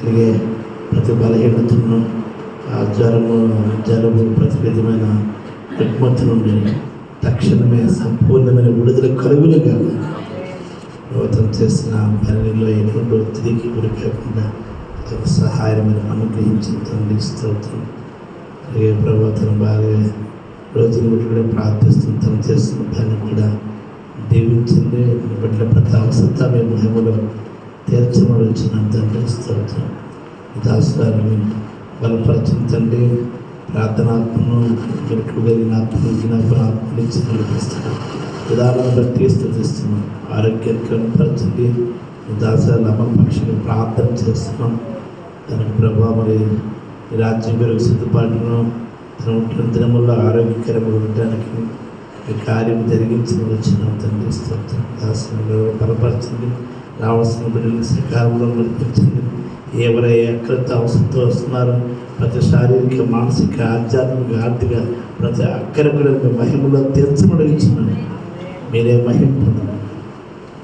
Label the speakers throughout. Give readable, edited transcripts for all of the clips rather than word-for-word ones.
Speaker 1: కలిగే ప్రతి బలహీనతను, ఆ జలుబు ప్రతి విధమైన రుగ్మత నుండి తక్షణమే సంపూర్ణమైన విడుదల కలుగులుగా ప్రభుత్వం చేసిన పనిలో ఎటువంటి ఒత్తిడికి గురి కాకుండా సహాయం అనుగ్రహించిన తండ్రి స్తోత్రం. అలాగే ప్రభుత్వం బాగా రోజులు కూడా ప్రార్థిస్తుంది. తను చేస్తున్న పని కూడా దీవించింది. బిడ్డల ప్రతి అవసరత మేము మహిమలో తీర్చమని వచ్చిన తండ్రి స్తోత్రం. ఈ దాసురాలని బలపరచిన తండ్రి, ప్రార్థనాత్మను మెరుకు కలిగిన ఆత్మను జ్ఞాపన ఆత్మని ఇచ్చి నడిపిస్తున్నాం. విధానాన్ని బట్టి స్థుతిస్తున్నాం. ఆరోగ్యాన్ని కనపరచండి. ఈ దాసురాలు అమరపక్షిని ప్రార్థన చేస్తున్నాం. దానికి ప్రభావ మరి ఈ రాజ్యం పేరు సిద్ధపాటును తన ఉంటున్న దినముల్లో ఆరోగ్యకరంగా ఉండడానికి ఈ కార్యం జరిగించిన వచ్చిన తండ్రి స్తోత్రం. దాసులు బలపరచండి. రావాల్సిన బిడ్డలకు సకాలంలో నడిపించండి. ఎవరై ఎక్కడితో అవసరంతో వస్తున్నారో ప్రతి శారీరక, మానసిక, ఆధ్యాత్మిక, ఆర్థిక ప్రతి అక్కర బిడ్డలకు మహిమలో తీర్చబడిస్తున్నాను. మీరే మహిమ పొందండి.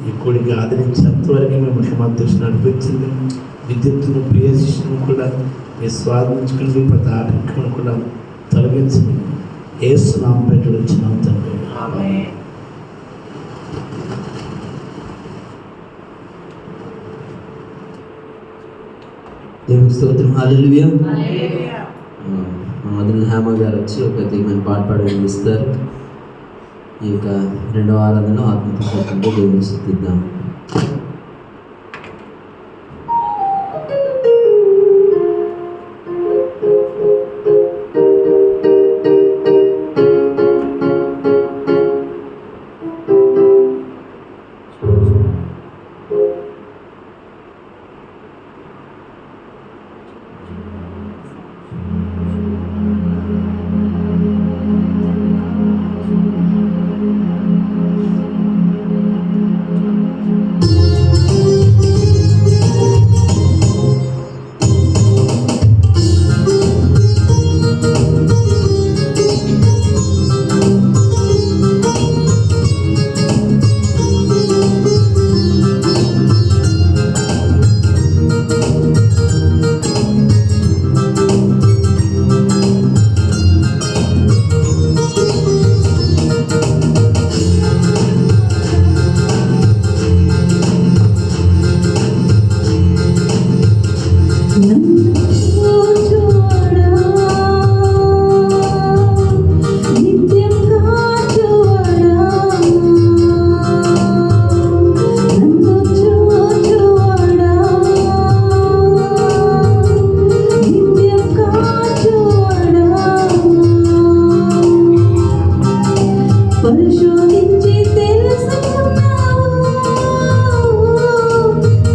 Speaker 1: ఈ కోడికి ఆదరించేంతవరకు మేము మహిమ తీర్చి నడిపించండి. విద్యుత్తును, ప్రియశిష్యును కూడా మీ స్వాధీనించుకుని ప్రతి ఆటంకం కూడా తొలగించండి. యేసు నామమున పెట్టి వచ్చినాం తండ్రి.
Speaker 2: దేవుని స్తోత్రం. హల్లెలూయా. మా మదన హేమ గారు వచ్చి ఒక తీమైన పాట పాడి వినిపిస్తారు. ఈ యొక్క రెండవ ఆరాధనలో ఆత్మతో సత్యంతో దేవుని స్తుతిద్దాం.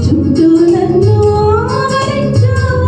Speaker 3: చుట్టూ నన్ను ఆవరించావు.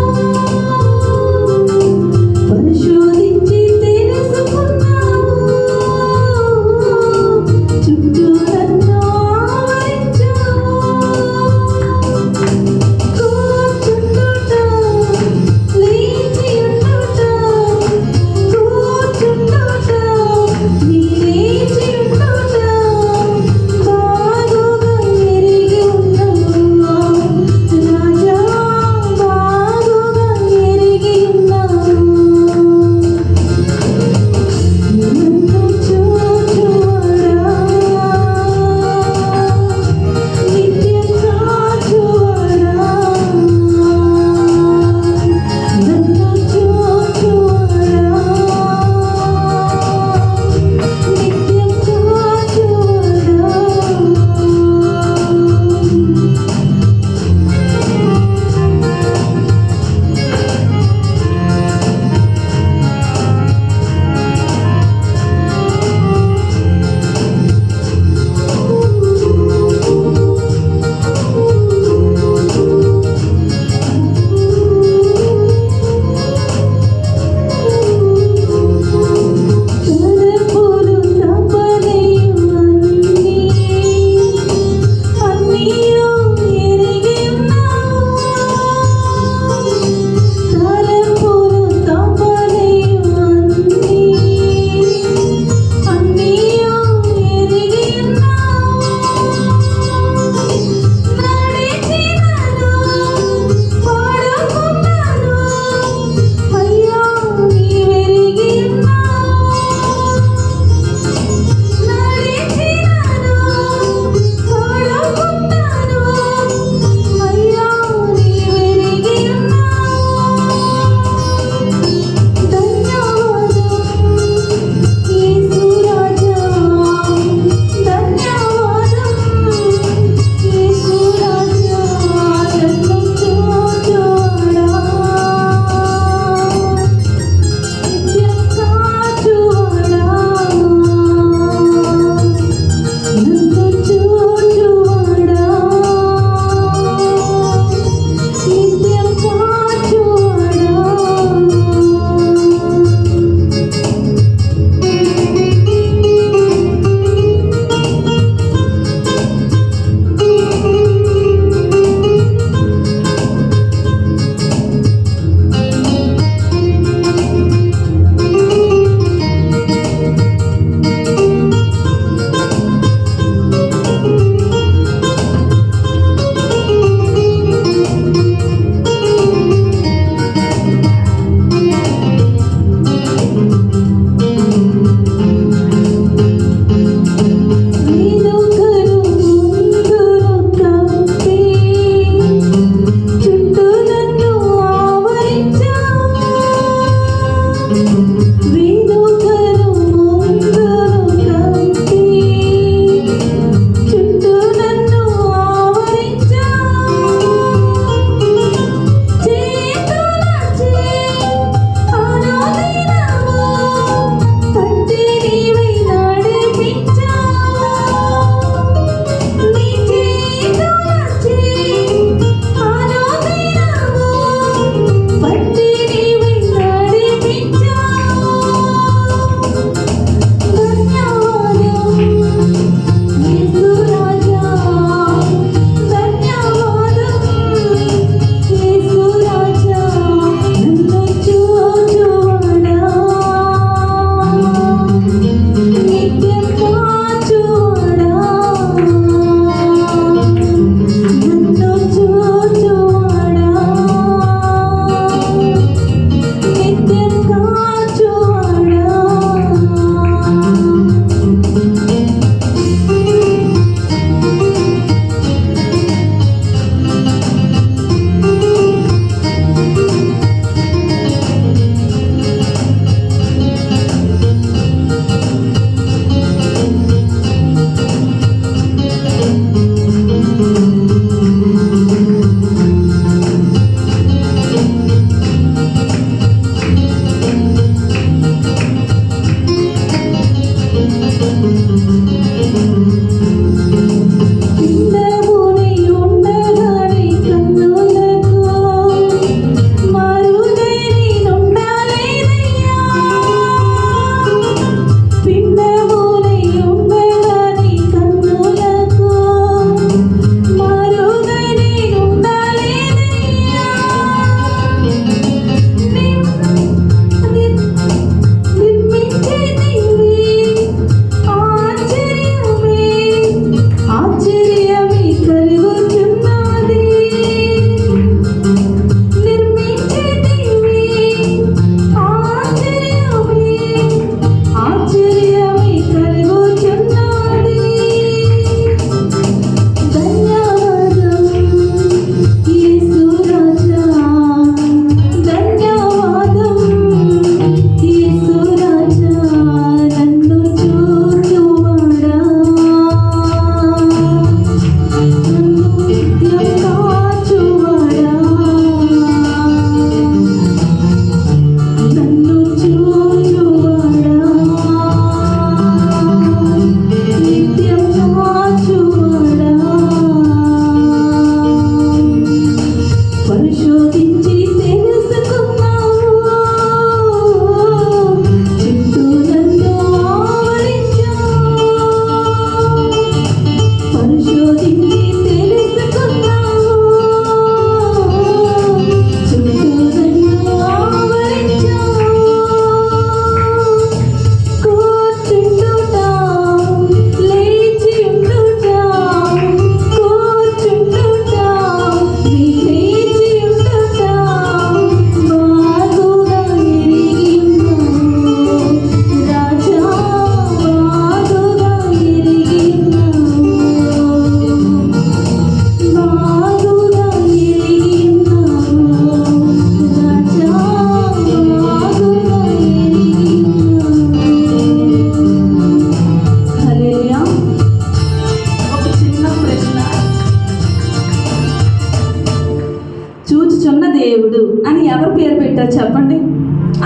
Speaker 3: దేవుడు అని ఎవరు పేరు పెట్టారు చెప్పండి?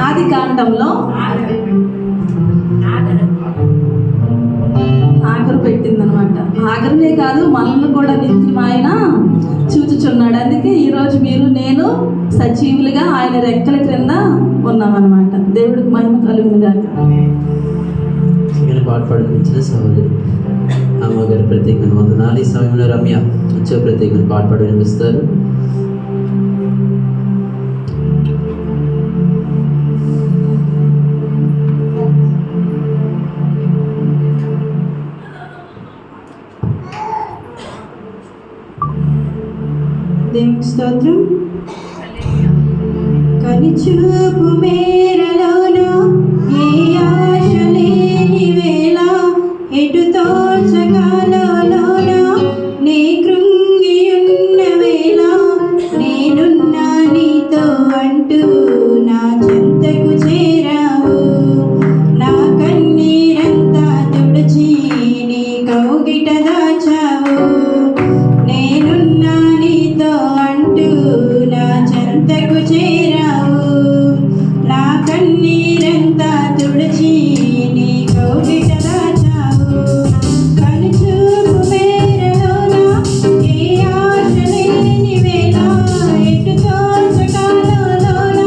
Speaker 3: ఆది కాండంలో ఆఖరు పెట్టిందనమాట. ఆఖరునే కాదు, మనల్ని కూడా నిత్యం ఆయన చూచుచున్నాడు. అందుకే ఈరోజు మీరు నేను సజీవులుగా ఆయన రెక్కల క్రింద ఉన్నామన్నమాట. దేవుడికి మహిమ కలుగును గాక.
Speaker 2: పాట పాడించిన సహోదరి అమ్మగారు ప్రత్యేకమైన వందనాలు. ఈ సమయంలో రమ్య వచ్చే ప్రత్యేకమైన పాట పాడి వినిపిస్తారు.
Speaker 4: దేవునికి స్తోత్రం. కనిచూపు మేరలోన ఏ ఆశ లేని వేళ ఎటు తోచగాలోన నే కృంగియున్న వేళ నేనున్నా నీతో అంటూ నా చెంతకు చేరావు. నా కన్నీరంతా తుడిచి నీ కౌగిట దాచావు. నేనున్నా నీతో అంటూ నా చెంతకు చేరావు. నా కన్నీరంతా తుడిచి నీ కౌగిట దాచావు. కనుచూపు మేరలోన ఏ ఆశ లేని వేళ ఎటు తోచకాలలోన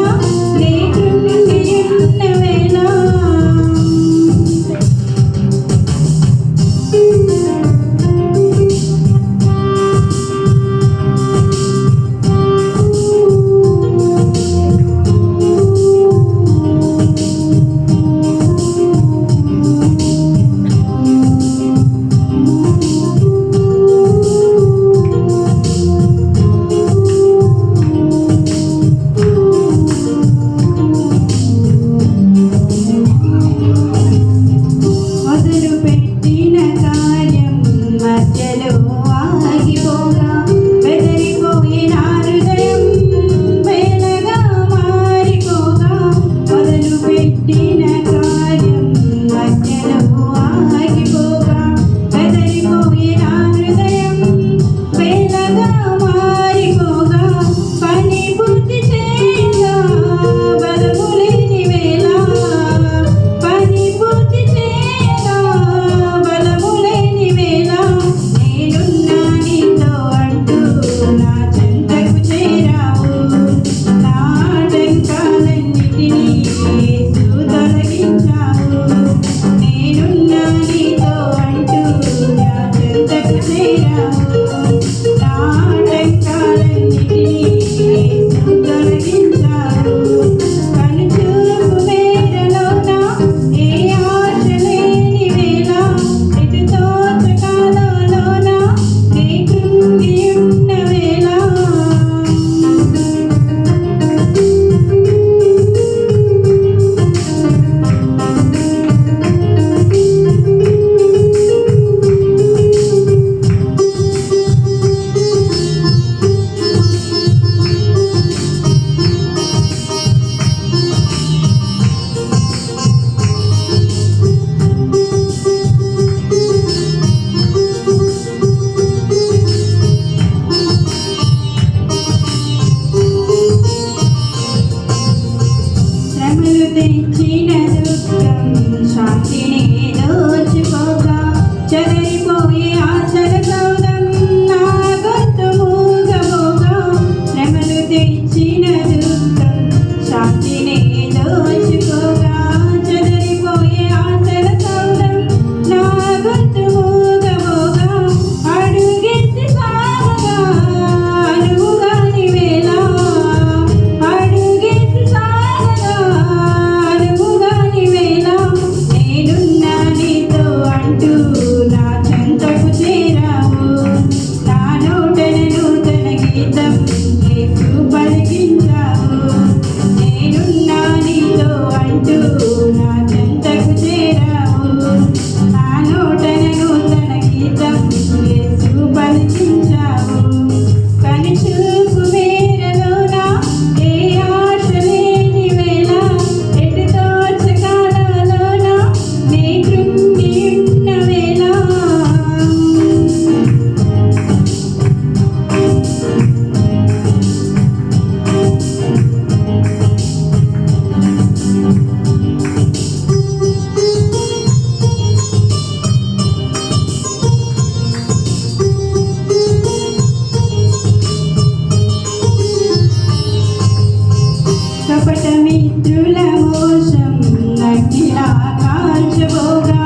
Speaker 4: మిత్రుల మోసం నక్కిలా కాల్చబోగా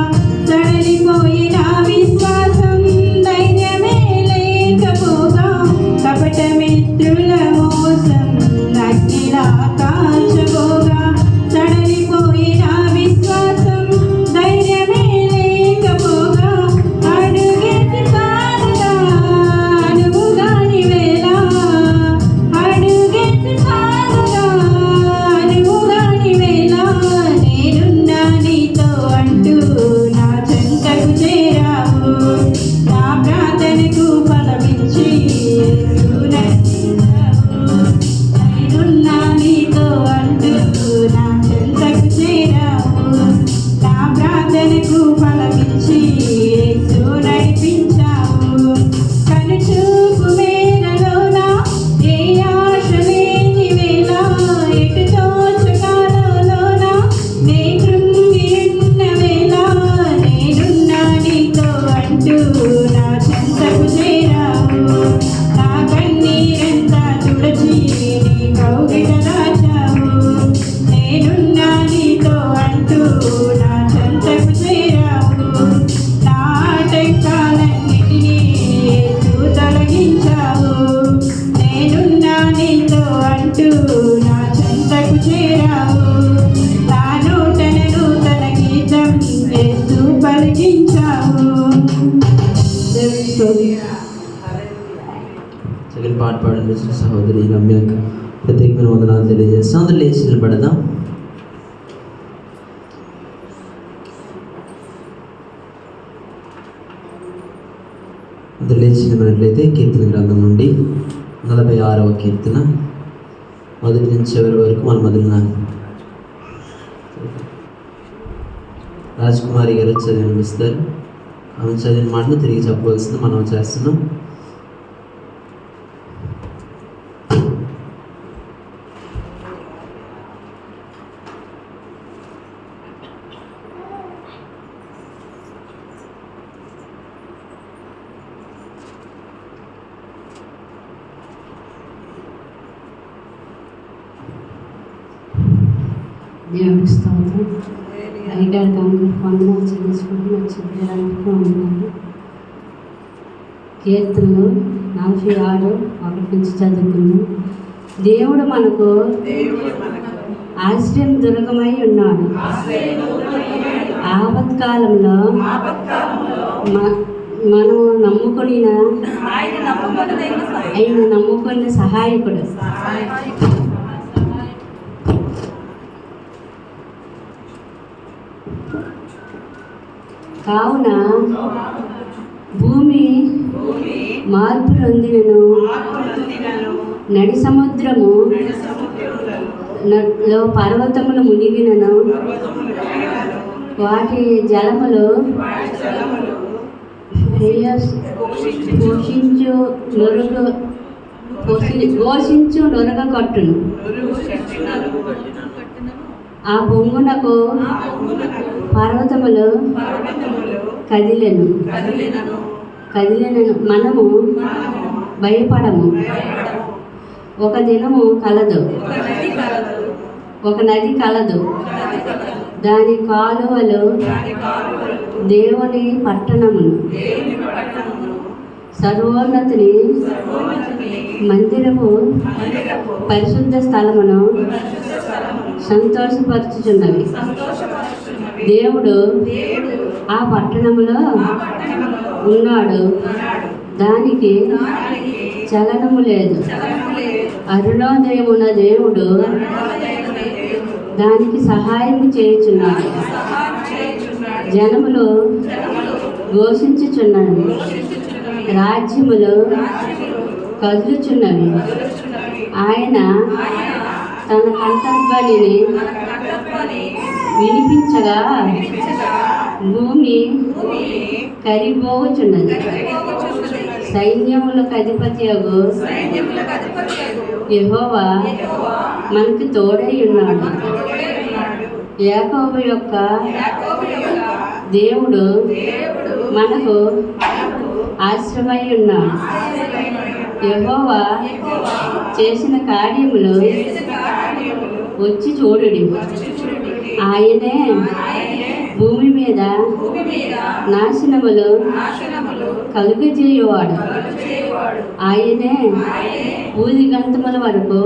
Speaker 4: సడలిపోయిన విశ్వాసం ధైర్యమే లేకపోగా కపట మిత్రుల మోసం నక్కిలా కాల్చబోగా సడలిపోయిన విశ్వాసం ధైర్యమే లేకపోగా అడుగేసి సాగగా అనువుగాని వేళ అడుగేసి సాగగా అనువుగాని వేళ నేనున్నా నీతో అంటూ నా చెంతకు చేరావు నా ప్రార్థనకు ఫలమిచ్చి నేనున్నా నీతో అంటూ నా చెంతకు చేరావు నా ప్రార్థనకు ఫలమిచ్చి యేసు నడిపించావు కనుచూపు మేరలోన ఏ ఆశ లేని వేళ ఎటు తోచకాలలోన నే కృంగి ఉన్న వేళ నేనున్నా నీతో అంటూ నా చెంతకు చేరావు నా కన్నీరంతా తుడచి నీ కౌగిట దాచావు నేనున్నా నీతో అంటూ నా చెంతకు చేరావు నా ఆటంకాలన్నిటినీ యేసు తొలగించావు నేనున్నా నీతో అంటూ నా చెంతకు చేరావు నా నూతన నూతన గీతం యేసు పలికించావు. దేవుని స్తోత్రం.
Speaker 2: సెకండ్ పాట పాడండి సహోదరి రమ్యకు ప్రత్యేకమైన వందనాలు తెలియజేస్తాం. అందరూ లేచి నిలబడదాం. అందరూ లేచి నిలబడినట్లయితే కీర్తన గ్రంథం నుండి 46వ కీర్తన మొదటి నుంచి చివరి వరకు మన మొదలున్నారు. రాజకుమారి గారు చదివి వినిపిస్తారు. ఆమె చదివిన మాటను తిరిగి చెప్పవలసింది మనం చేస్తున్నాం.
Speaker 5: దేవునికి స్తోత్రం. అయ్యగారికి అందరికి వందనాలు చెల్లించుకుంటూ వచ్చి ఉన్నాను. కీర్తనలు 46 1 నుంచి చదువుకుందాం. దేవుడు మనకు ఆశ్రయం దుర్గమై ఉన్నాడు. ఆపత్కాలంలో మనము ఆయన నమ్ముకున్న సహాయకుడు. కావున భూమి మార్పు నొందినను నడి సముద్రము లో పర్వతములు మునిగినను వాటి జలములు ఘోషించు నొరగ కట్టును. ఆ పొంగునకు పర్వతములు కదిలెను. మనము భయపడము. ఒక దినము కలదు, ఒక నది కలదు, దాని కాలువలు దేవుని పట్టణమును, సర్వోన్నతుని మందిరము, పరిశుద్ధ స్థలమును సంతోషపరచుచున్నవి. దేవుడు ఆ పట్టణములో ఉన్నాడు, దానికి చలనము లేదు. అరుణోదయమున దేవుడు దానికి సహాయం చేయుచున్నాడు. జనములు ఘోషించుచున్నవి, రాజ్యములు కదులుచున్నవి. ఆయన తన కంఠధ్వనిని వినిపించగా భూమి కరిగిపోవచ్చున్నది. సైన్యములకు అధిపతియగు యెహోవా మనకి తోడై ఉన్నాడు. యాకోబు యొక్క దేవుడు మనకు ఆశ్రమై ఉన్నాడు. యెహోవా చేసిన కార్యములు వచ్చి చూడుడి. ఆయనే భూమి మీద నాశనములు కలుగజేయువాడు. ఆయనే ఊదిగంతముల వరకు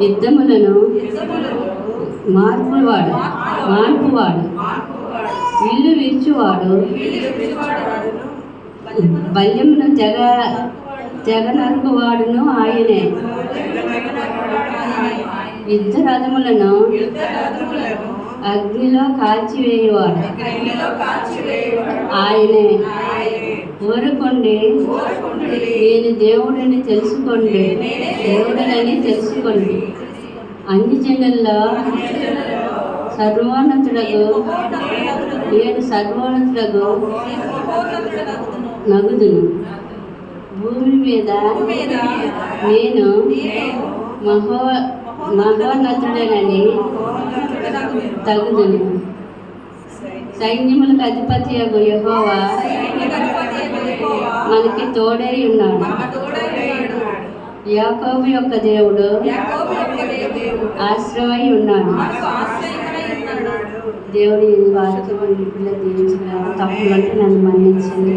Speaker 5: యుద్ధములను మార్పువాడు. ఇల్లు విరిచువాడు. బల్యమును తెగ నరుకువాడును ఆయనే. యుద్ధ రథములను అగ్నిలో కాల్చివేయువాడు ఆయనే. ఊరుకోండి, నేను దేవుడని తెలుసుకోండి. అన్ని జనుల్లో నేను సర్వోన్నతుడగు నగుదును. భూమి మీద నేను మహోన్నతుడనని తగుదును. సైన్యములకు అధిపతి యెహోవా మనకి తోడై ఉన్నాడు. యాకోబు యొక్క దేవుడు ఆశ్రమై ఉన్నాడు. దేవుడి వాక్యం పిల్లలు దీవించిన తప్పులంటే నన్ను మన్నించండి.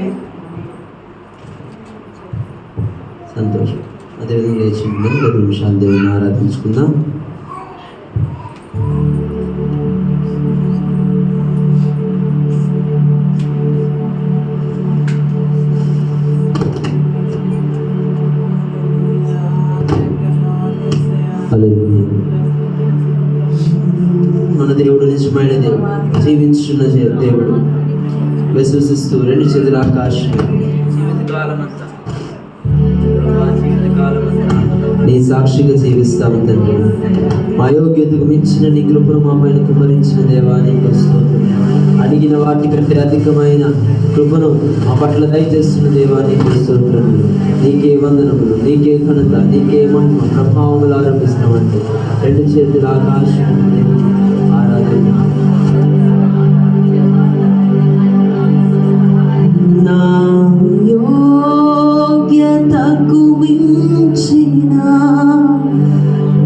Speaker 2: సంతోషం. అదేవిధంగా లేచి 10 నిమిషాలు దేవుని ఆరాధించుకుందాం. మన దేవుడు నిజమైన దేవుడు, జీవించున్న దేవుడు. విశ్వసిస్తూ 2 చేతుల ఆకాశం నీ సాక్షిగా జీవిస్తాము తండ్రి. మా యోగ్యతకు మించిన నీ కృపను మా పైన కుమ్మరించిన దేవా నీకు స్తోత్రం. అడిగిన వాటికంటే అధికమైన కృపను మా పట్ల దయచేస్తున్న దేవా నీకు స్తోత్రం. నీకే వందనములు, నీకే ఘనత, నీకే మహిమ, ప్రభావములు ఆరంభిస్తున్నామంటే 2 చేతుల ఆకాశం ఆరాధన. నా యోగ్యతకు మించిన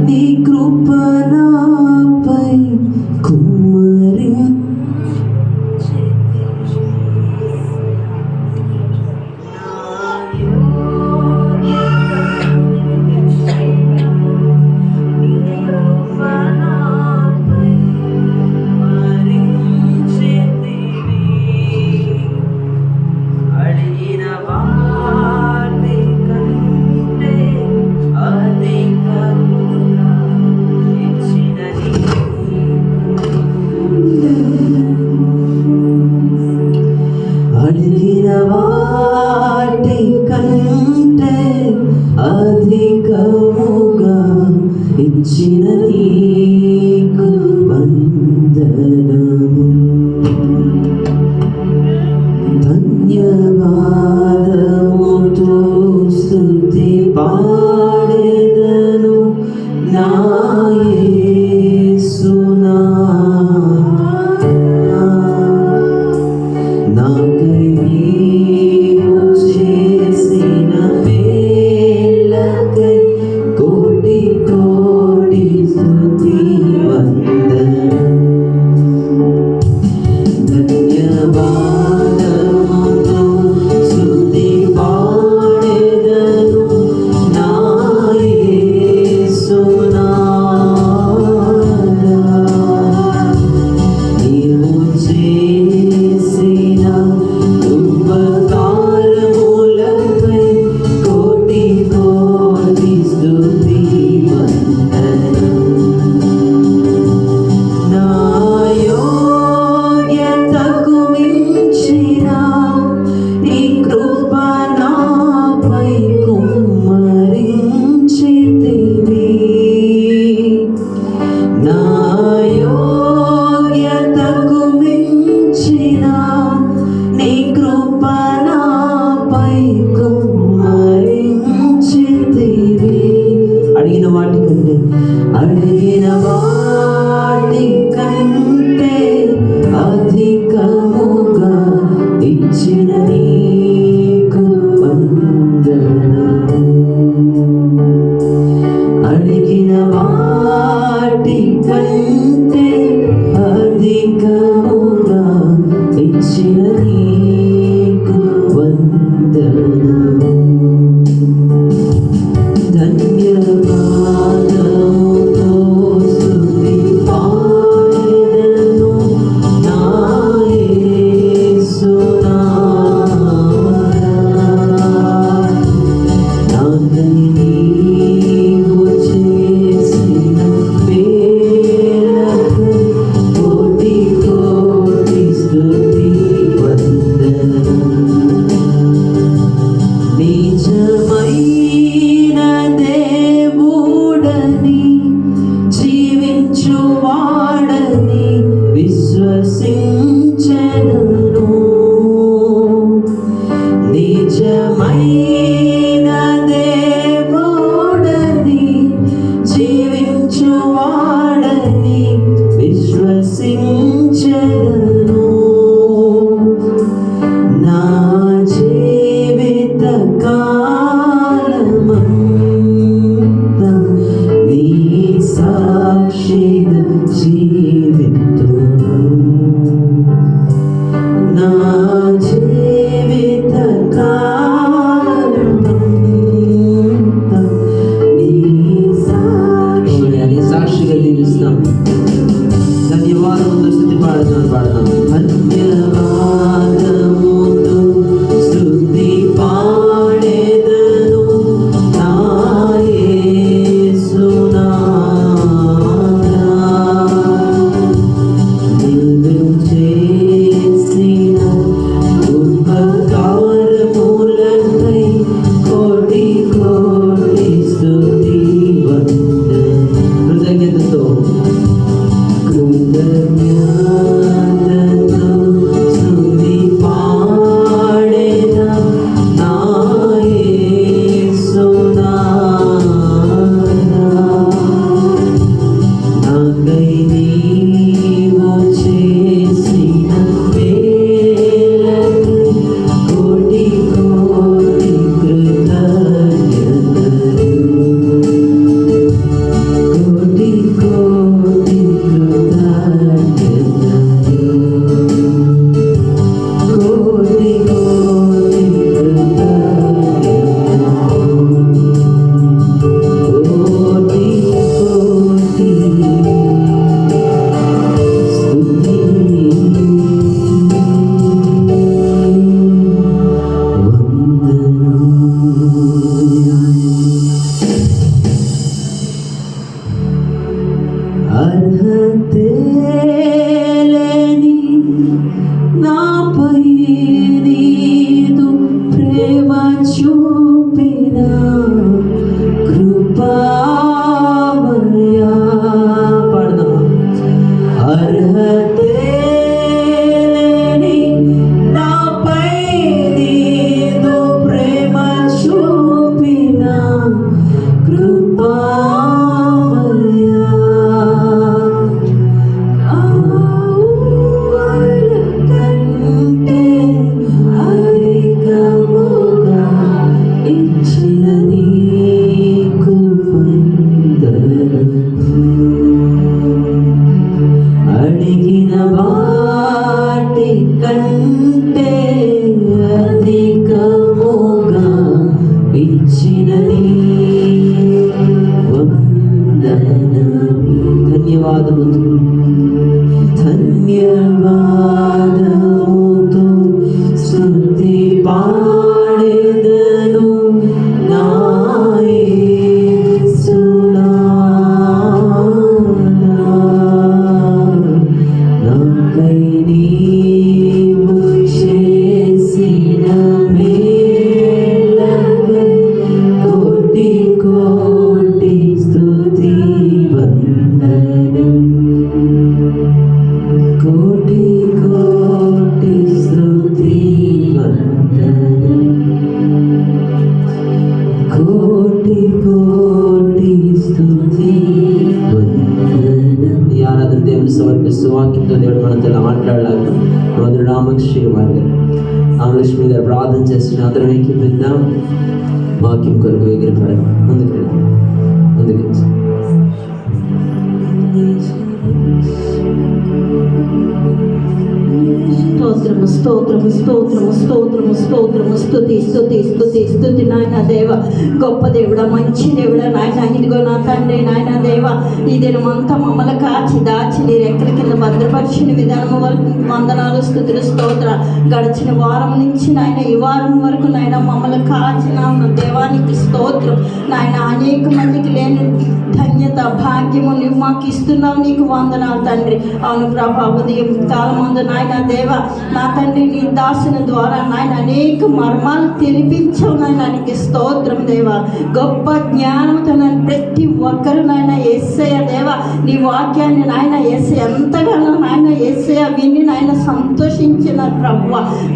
Speaker 2: నీ కృప నాపై కుమ్మరి అధికముగా ఇచ్చిన నీకు వందనము. ధన్యవాదముతో స్తుతి పాడెదను నా యేసునా. నాకై నీవు చేసిన మేలకై కోటి కోటి స్తుతి వందనం. ధన్యవాదముతో స్తుతి పాడెదను నా యేసునా. నీవు చేసిన ఉపకారములపై కోటి కోటి స్తుతి వందనం. నా యోగ్యతకు మించిన నీ కృప నాపై కుమ్మరించితివి. నా యోగ్యతకు మించిన నీ కృప నాపై కుమ్మరించితివి. అడిగిన వాటికంటే అధికముగా ఇచ్చిన నీకు వందనం. అడిగిన వాటికంటే సాక్షిగా జీవితును నా జీవిత కాలమంతా నీ సాక్షిగా జీవిస్తాం. ధన్యవాదముతో స్తుతి పాడదాం. ధన్యవాదముతో స్తుతి పాడెదను నా యేసునాథా. నీవు చేసిన ఉపకారములకై కోటి కోటి స్తుతి వందనములు. కృతజ్ఞతతో స్తుతి పాడెదా నా యేసునాథా. నాకై నీవు చేసిన మేలకు కోటి కోటి కృతజ్ఞతలు. కోటి కోటి కృతజ్ఞతలు. కోటి కోటి అర్హతేలేని నాపై నీదు ప్రేమ చూపిన కృపామయా. పాడదాం. అర్హతేలేని నాపై నీదు ప్రేమ చూపిన కృపామయా. ఆవుల కంటే అధికముగా ఇచ్చిన నీకు వందనములు. అడిగిన వాటి కంటే అధికముగా ఇచ్చిన నీకు వందనములు. ధన్యవాదముతో స్తుతి పాడెదను నా యేసునాథా. నాకై నీవు చేసిన మేలకై కోటి కోటి స్తుతి వందనం. కోటి కోటి స్తుతి వందనం. కోటి కోటి స్తుతి వందనం. ఈ ఆరాధన దేవుని సమర్పిస్తూ వాక్యంతో దేవుడు మనతో మాట్లాడాలి. మొదలు రామకృష్ణ గారు రామలక్ష్మి గారు ప్రార్థన చేస్తున్న అందరం ఏకీపిద్దాం. వాక్యం కొరకు ఎగిరిపడాలి. ముందుకు
Speaker 4: స్తోత్రము స్తోత్రము స్తోత్రము స్తోత్రము స్తోత్రము స్తుతి స్తుతి స్తుతి స్తుతి నాయన దేవ. గొప్ప దేవుడా, మంచి దేవుడా నాయన. ఇదిగో నా తండ్రి నాయన దేవ, ఈ దినమంతా మమ్మల్ని కాచి దాచి నీ రెక్కల కింద భద్రపరిచిన విధానము వరకు వందనాలు స్తుతులు స్తోత్ర. గడిచిన వారం నుంచి నాయన ఈ వారం వరకు నాయన మమ్మల్ని కాచిన దేవానికి స్తోత్రం నాయన. అనేక మందికి లేని ధన్యత భాగ్యము నువ్వు మాకు ఇస్తున్నావు, నీకు వందనాలు తండ్రి. అవును ప్రభా, ఉదయం కాలమందు నాయన దేవ నా తండ్రి నీ దాసుని ద్వారా నాయన అనేక మర్మాలు తెలిపించావు నాయన, నీకు స్తోత్రం దేవ. గొప్ప జ్ఞానంతో నన్ను ప్రతి ఒక్కరు నాయన యేసయ్య దేవ నీ వాక్యాన్ని నాయన యేసే ఎంతగానో నాయన యేసే విని నాయన సంతోషించిన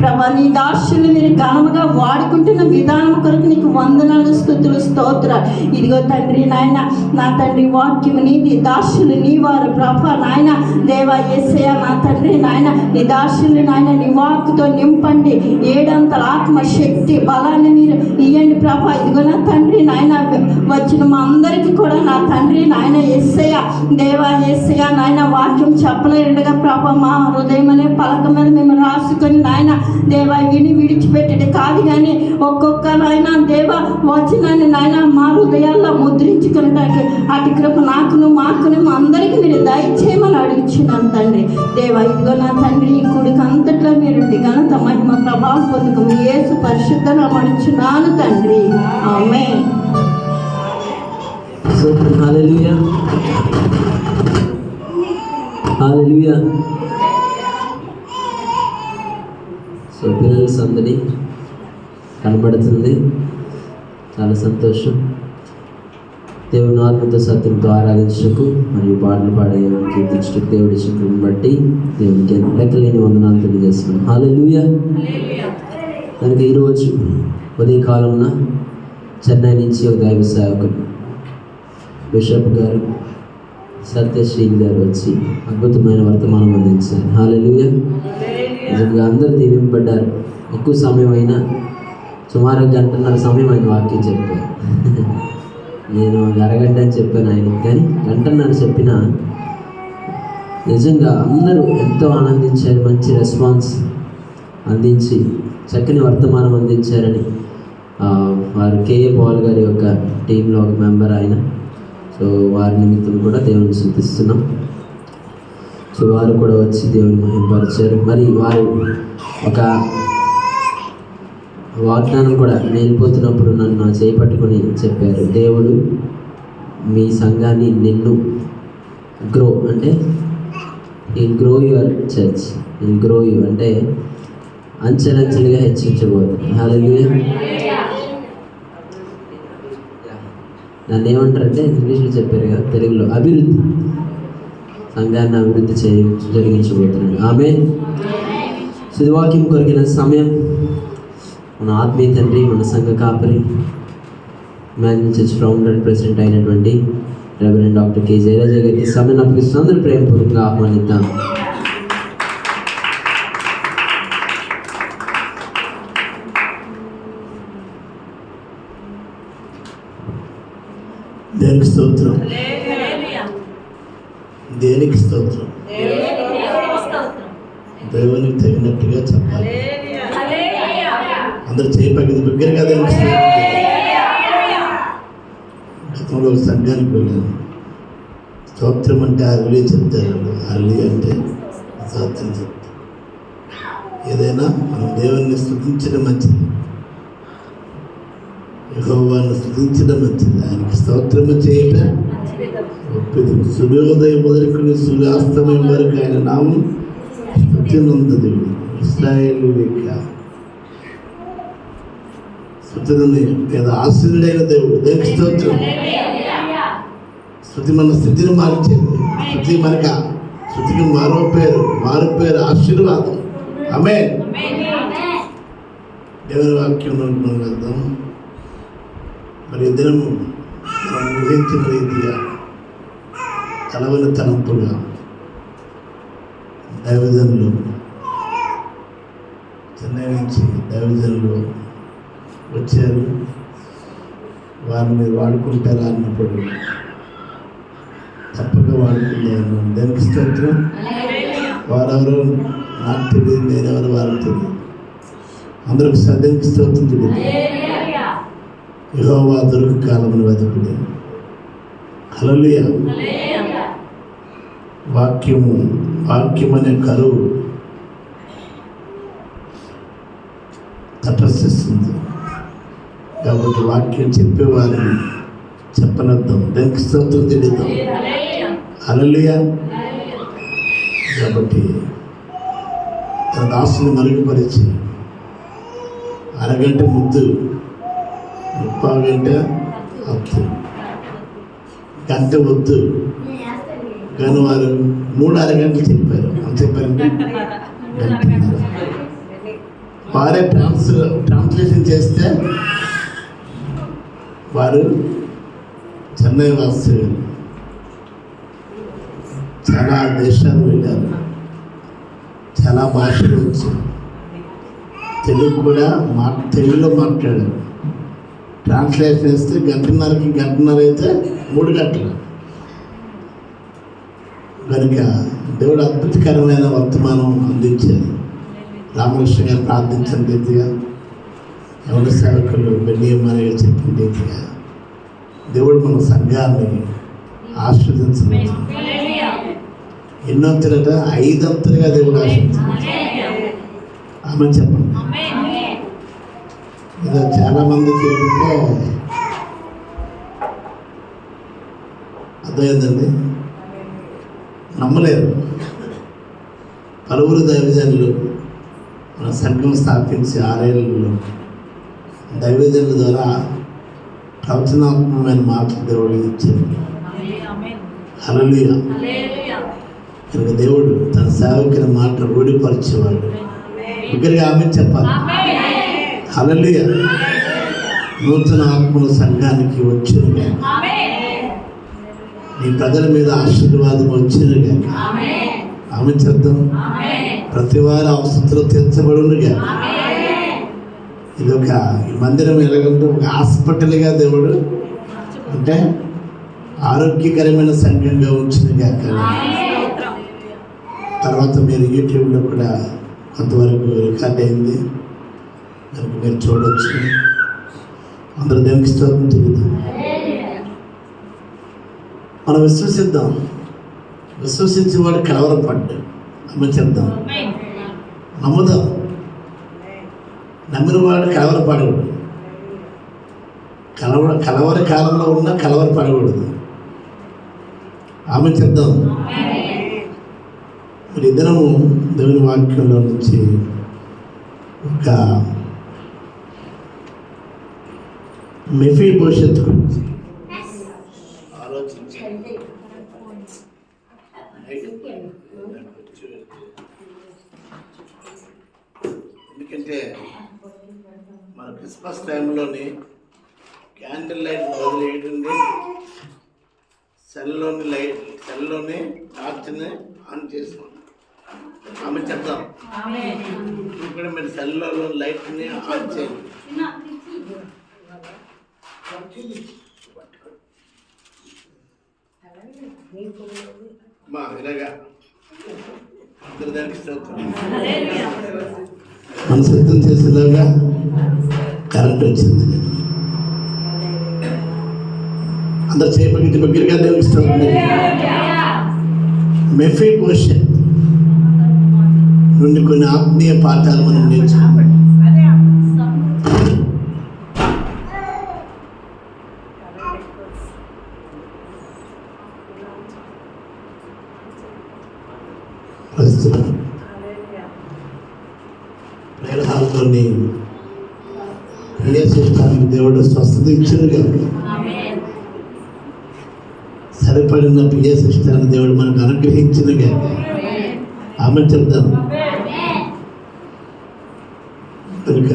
Speaker 4: ప్రభా నీ దాసుల్ని మీరు ఘనముగా వాడుకుంటున్న విధానం కొరకు నీకు వందనాలు స్తుతులు స్తోత్రాలు. ఇదిగో తండ్రి నాయన నా తండ్రి వాక్యం నీది, దాసులు నీ వారు ప్రభా నాయన దేవా యేసయ్య నా తండ్రి నాయన నీ దాసుల్ని నాయన నీ వాక్కుతో నింపండి. ఏడంతల ఆత్మ శక్తి బలాన్ని మీరు ఇయ్యండి ప్రభా. ఇదిగో నా తండ్రి నాయన వచ్చిన మా అందరికీ కూడా నా తండ్రి నాయన యేసయ్య దేవా యేసయ్య నాయన వాక్యం చెప్పలేండగా ప్రభా మా హృదయం అనే పలక మీద మేము రాసుకొని నాయన దేవా విని విడిచిపెట్టేది కాదు, కానీ ఒక్కొక్క నాయన దేవా వచనాన్ని నాయన మా హృదయాల్లో ముద్రించుకున్నట్టు అటు కృప నాకును మాకును మా అందరికీ మీరు దయచేయమని అడుగుచున్నాను తండ్రి దేవా. ఇదిగో నా తండ్రి ఈ కూడికి అంతట్లో మీరు ఘనత మహిమ ప్రభావం పొందుకు మీ యేసు పరిశుద్ధ నామమున తండ్రి ఆమేన్.
Speaker 2: హల్లెలూయా హల్లెలూయా. సో పిల్లల సందడి కనబడుతుంది, చాలా సంతోషం. దేవుని ఆత్మతో సత్యంతో ఆరాధించకు మరియు పాటలు పాడేయడానికి కీర్తించడానికి దేవుడి శక్తిని బట్టి దేవునికి లెక్కలేని వందనాలు తెలియజేస్తున్నాం. హల్లెలూయా. కనుక ఈరోజు ఉదయకాలంన చెన్నై నుంచి ఒక దైవ సేవకుడు బిషప్ గారు సత్యశ్రీ గారు వచ్చి అద్భుతమైన వర్తమానం అందించారు. హల్లెలూయా. నిజంగా అందరూ దీవింపబడ్డారు. ఎక్కువ సమయం అయినా సుమారు గంటన్నర సమయం ఆయన వాక్యం చెప్పారు. నేను అరగంట అని చెప్పాను ఆయనకి, కానీ గంటన్నర చెప్పిన నిజంగా అందరూ ఎంతో ఆనందించారు. మంచి రెస్పాన్స్ అందించి చక్కని వర్తమానం అందించారని వారు కేఏ పాల్ గారి యొక్క టీంలో ఒక మెంబర్ ఆయన. సో వారి నిమిత్తం కూడా దేవుని స్తుతిస్తున్నాం. సో వారు కూడా వచ్చి దేవుని మహిమపరిచారు. మరి వారు ఒక వాగ్దానం కూడా వెళ్ళిపోతున్నప్పుడు నన్ను చేపట్టుకొని చెప్పారు, దేవుడు మీ సంఘాన్ని నిన్ను గ్రో అంటే in grow your church, in grow you అంటే అంచెలంచెలుగా హెచ్చించబోతుంది. హల్లెలూయా. నన్ను ఏమంటారంటే ఇంగ్లీష్లో చెప్పారు కదా, తెలుగులో అభివృద్ధి, సంఘాన్ని అభివృద్ధి జరిగించబోతున్నాడు. ఆమేన్. వాక్యం కొరికిన సమయం మన ఆత్మీయ తండ్రి, మన సంఘ కాపరి, man church founder and president అయినటువంటి రెవరెండ్ డాక్టర్ కె జయరాజ గారికి సమయం అప్పగిస్తూ అందరూ ప్రేమపూర్వకంగా ఆహ్వానిద్దాం.
Speaker 1: దేనికి స్తోత్రం, దేనికి స్తోత్రం. దేవునికి తగినట్టుగా చెప్పాలి. అందరూ చేయపగింది బిగ్గరగా దేవునికి స్తోత్రం. గతంలో ఒక సంఘానికి వెళ్ళాను. స్తోత్రం అంటే అరళి చెప్తారు, అరళి అంటే స్తోత్రం చెప్తారు. ఏదైనా మనం దేవుని స్తుతించడం మంచిది, యెహోవాను స్తుతించడం మంచిది, ఆయనకి స్తోత్రము చేయటం గొప్పది. సూర్యోదయం మొదలుకొని సూర్యాస్తమయం వరకు ఆయన నామం స్తుతినందది. ఇశ్రాయేలు యొక్క స్తుతిని లేదా ఆశ్రయుడైన దేవుడు, దేవునికి స్తోత్రం. స్తుతి మన స్థితిని మార్చేది. స్తుతి మనక స్తుతికి మారు పేరు ఆశీర్వాదం. ఆమేన్. దేవుని వాక్యం మనం వెళ్దాం. మరి దినము మనం ఊహించిన రీతిగా కలవని తలంపుగా దైవజనులు చెన్నై నుంచి దైవజనులు వచ్చారు. వారిని మీరు వాడుకుంటారా అన్నప్పుడు తప్పక వాడుకుందాను. దానికి స్తోత్రం. వారెవరో నాకు తెలియదు, నేనెవరు వారికి తెలియదు. అందరికి సద్యానికి స్తోత్రం తెలియదు. యెహోవా దొరుకు కాలమును వెతుకుడి. హల్లెలూయా. వాక్యం అనే కరువు తపస్సిస్తుంది. కాబట్టి వాక్యం చెప్పేవారిని చెప్పనద్దాం. దానికి స్తోత్రం తెలియదాం. హల్లెలూయా. కాబట్టి తన దాసుని మరుగుపరిచి అరగంట ముద్దు, 30 గంట అద్దు, గంట వద్దు, కానీ వారు 3-6 గంటలు చెప్పారు. అని చెప్పారంటే వారే ట్రాన్స్లేషన్ చేస్తే వారు చెన్నై వాస్తవ్యులు, చాలా దేశాలు వెళ్ళారు, చాలా భాషలు వచ్చాయి, తెలుగు కూడా తెలుగులో మాట్లాడారు. ట్రాన్స్లేషన్ వేస్తే గంటన్నర అయితే 3 గంటలు. కనుక దేవుడు అద్భుతకరమైన వర్తమానం అందించారు. రామకృష్ణ గారు ప్రార్థించిన రీతిగా, ఎవరి సేవకులు బెన్నియమ్మ గారు చెప్పిన రీతిగా దేవుడు మన సంఘాన్ని ఆశీర్వదించలేదు. ఎన్నొంతులట 5 దేవుడు ఆశీర్వదించారు. ఆమె చెప్పండి. ఇలా చాలామంది చెప్తే అర్థమైందండి, నమ్మలేరు. పలువురు దైవజనులు మన సంఘం స్థాపించి 6 ఏళ్ళలో దైవజనుల ద్వారా ప్రవచనాత్మకమైన మాటలు దేవుడు ఇచ్చారు. హల్లెలూయా. కనుక దేవుడు తన సేవకుని మాట రూఢిపరిచేవాడు. దగ్గరగా ఆమె చెప్పాలి. హల్లెలూయా. నూతన ఆత్మల సంఘానికి వచ్చినగా, నీ ప్రజల మీద ఆశీర్వాదం వచ్చినగా ఆమె చెప్తాం. ప్రతి వారి అవసరాలు తీర్చబడునుగా. ఇది ఒక మందిరం ఎలాగంటే ఒక హాస్పిటల్గా దేవుడు అంటే ఆరోగ్యకరమైన సంఘంగా వచ్చినగా. తర్వాత మీరు యూట్యూబ్లో కూడా కొంతవరకు రికార్డ్ అయింది, కనుక మీరు చూడవచ్చు. అందరూ దేవునికి స్తోత్రం చెల్లిద్దాం. మనం విశ్వసిద్దాం. విశ్వసించేవాడు కలవరపడ్డాడు. అమ్మ చెప్దాం. నమ్ముదాం. నమ్మినవాడు కలవరపడకూడదు. కలవర కాలంలో ఉన్నా కలవరపడకూడదు. ఆమె చెప్దాం. మరి ఇద్దరము దేవుని వాక్యంలో నుంచి ఒక మెఫీబోషెత్ గురించి ఆలోచించి, ఎందుకంటే మన క్రిస్మస్ టైంలోని క్యాండిల్ లైట్ వదిలేయండి, సెల్లోని టార్చ్ని ఆన్ చేసుకోండి. ఆమె చెప్తాం. ఇప్పుడు మీరు సెల్లో లైట్ని ఆన్ చేయండి. ఇలాగా అందరు దానికి మన సిద్ధం చేసేలాగా కరెంట్ వచ్చింది. అందరు చేయబడి దగ్గరగా దేవునికి స్తోత్రం. మెఫీబోషెత్ నుండి కొన్ని ఆత్మీయ పాఠాలు మనం నేర్చుకున్నాం. ప్రేరహాలతోని ప్రియశిష్టానికి దేవుడు స్వస్థత ఇచ్చింది కాబట్టి సరిపడిన ప్రియశిష్టాన్ని దేవుడు మనకు అనుగ్రహించింది కాబట్టి ఆమె చెప్తాను. కనుక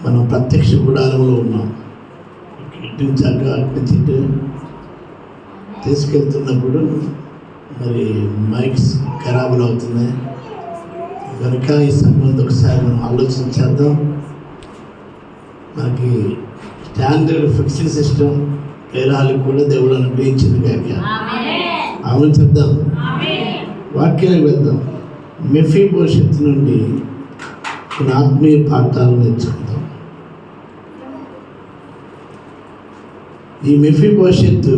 Speaker 1: మనం ప్రత్యక్ష గుడారంలో ఉన్నాం. ఇటు నుంచి అటు నుంచి తీసుకెళ్తున్నప్పుడు మరి మైక్స్ ఖరాబులు అవుతున్నాయి. కనుక ఈ సంబంధం ఒకసారి మనం ఆలోచించేద్దాం. మనకి స్టాండర్డ్ ఫిక్సింగ్ సిస్టమ్ ప్రేరాలకు కూడా దేవుడు అనుగ్రహించింది కాక ఆమె చెప్దాం. వాక్యానికి వెళ్దాం. మెఫీబోషెత్ నుండి కొన్ని ఆత్మీయ పాఠాలు నేర్చుకుందాం. ఈ మెఫీబోషెత్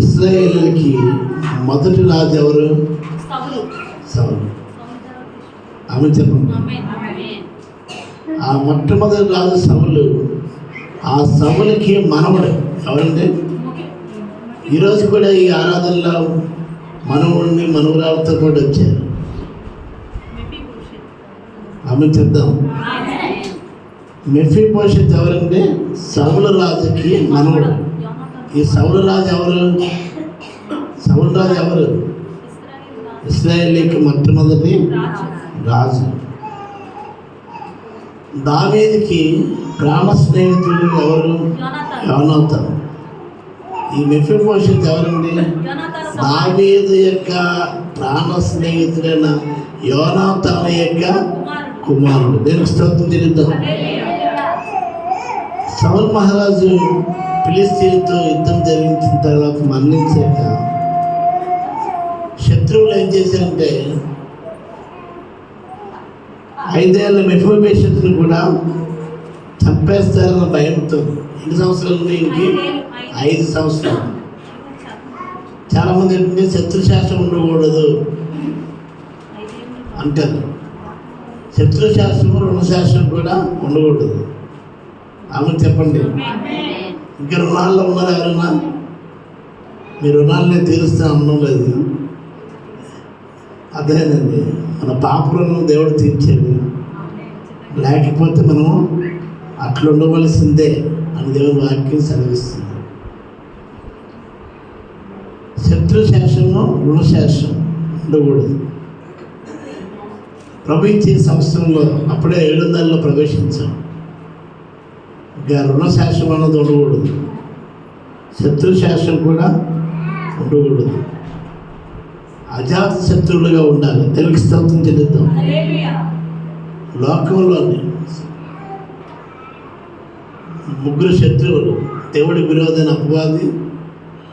Speaker 1: ఇశ్రాయేలుకి మొదటి రాజు ఎవరు? సౌలు. ఆమె చెప్పండి. ఆ మొట్టమొదటి రాజు సౌలు. ఆ సౌలుకి మనవడు ఎవరండి? ఈరోజు కూడా ఈ ఆరాధనలో మనవుడిని మనవరాలతో కూడా వచ్చారు. ఆమె చెప్దాం. మెఫీబోషెత్ ఎవరంటే సౌలు రాజుకి మనవడు. ఈ సౌలు రాజు ఎవరు? సౌలు రాజు ఎవరు? ఇశ్రాయేలీకి మొట్టమొదటి రాజు. దావీదుకి ప్రాణ స్నేహితుడు ఎవరు? యోనాతాను. ఈ మెఫీబోషెత్ ఎవరండి? దావీదు యొక్క ప్రాణ స్నేహితుడైన యోనాతాను యొక్క కుమారుడు. దేనికి స్తోత్రం చెల్లిద్దాం. సౌలు మహారాజు ఫిలిస్తీన్తో యుద్ధం జరిగించిన తర్వాత మరణించాక శత్రువులు ఏం చేశారంటే 5 ఏళ్ళ మెఫీబోషెత్తును కూడా చంపేస్తారన్న భయంతో. ఎన్ని సంవత్సరాలు ఉంది? ఇంటికి 5 సంవత్సరాలు. చాలామంది ఏంటంటే శత్రుశాస్త్రం ఉండకూడదు అంటారు. శత్రుశాస్త్రం, రుణశాస్త్రం కూడా ఉండకూడదు. ఆమె చెప్పండి. ఇంకా రుణాల్లో ఉన్నారు ఎవరైనా? మీ రుణాలనే తీరుస్తే అమ్మడం లేదు. అదేనండి, మన పాపలను దేవుడు తీర్చాడు. లేకపోతే మనము అట్లా ఉండవలసిందే అని దేవుని వాక్యం సెలవిస్తుంది. శత్రుశాస్త్రము, రుణశాస్త్రం ఉండకూడదు. ప్రభు ఇచ్చే సంవత్సరంలో అప్పుడే 700లో ప్రవేశించాం. ఇంకా రుణశాస్త్రం అన్నది ఉండకూడదు, శత్రుశాస్త్రం కూడా ఉండకూడదు. అజాత శత్రువులుగా ఉండాలి. తెలుగు స్తోత్రం చెల్లిద్దాం. లోకంలోని 3 శత్రువులు. దేవుడి విరోధైన అపవాది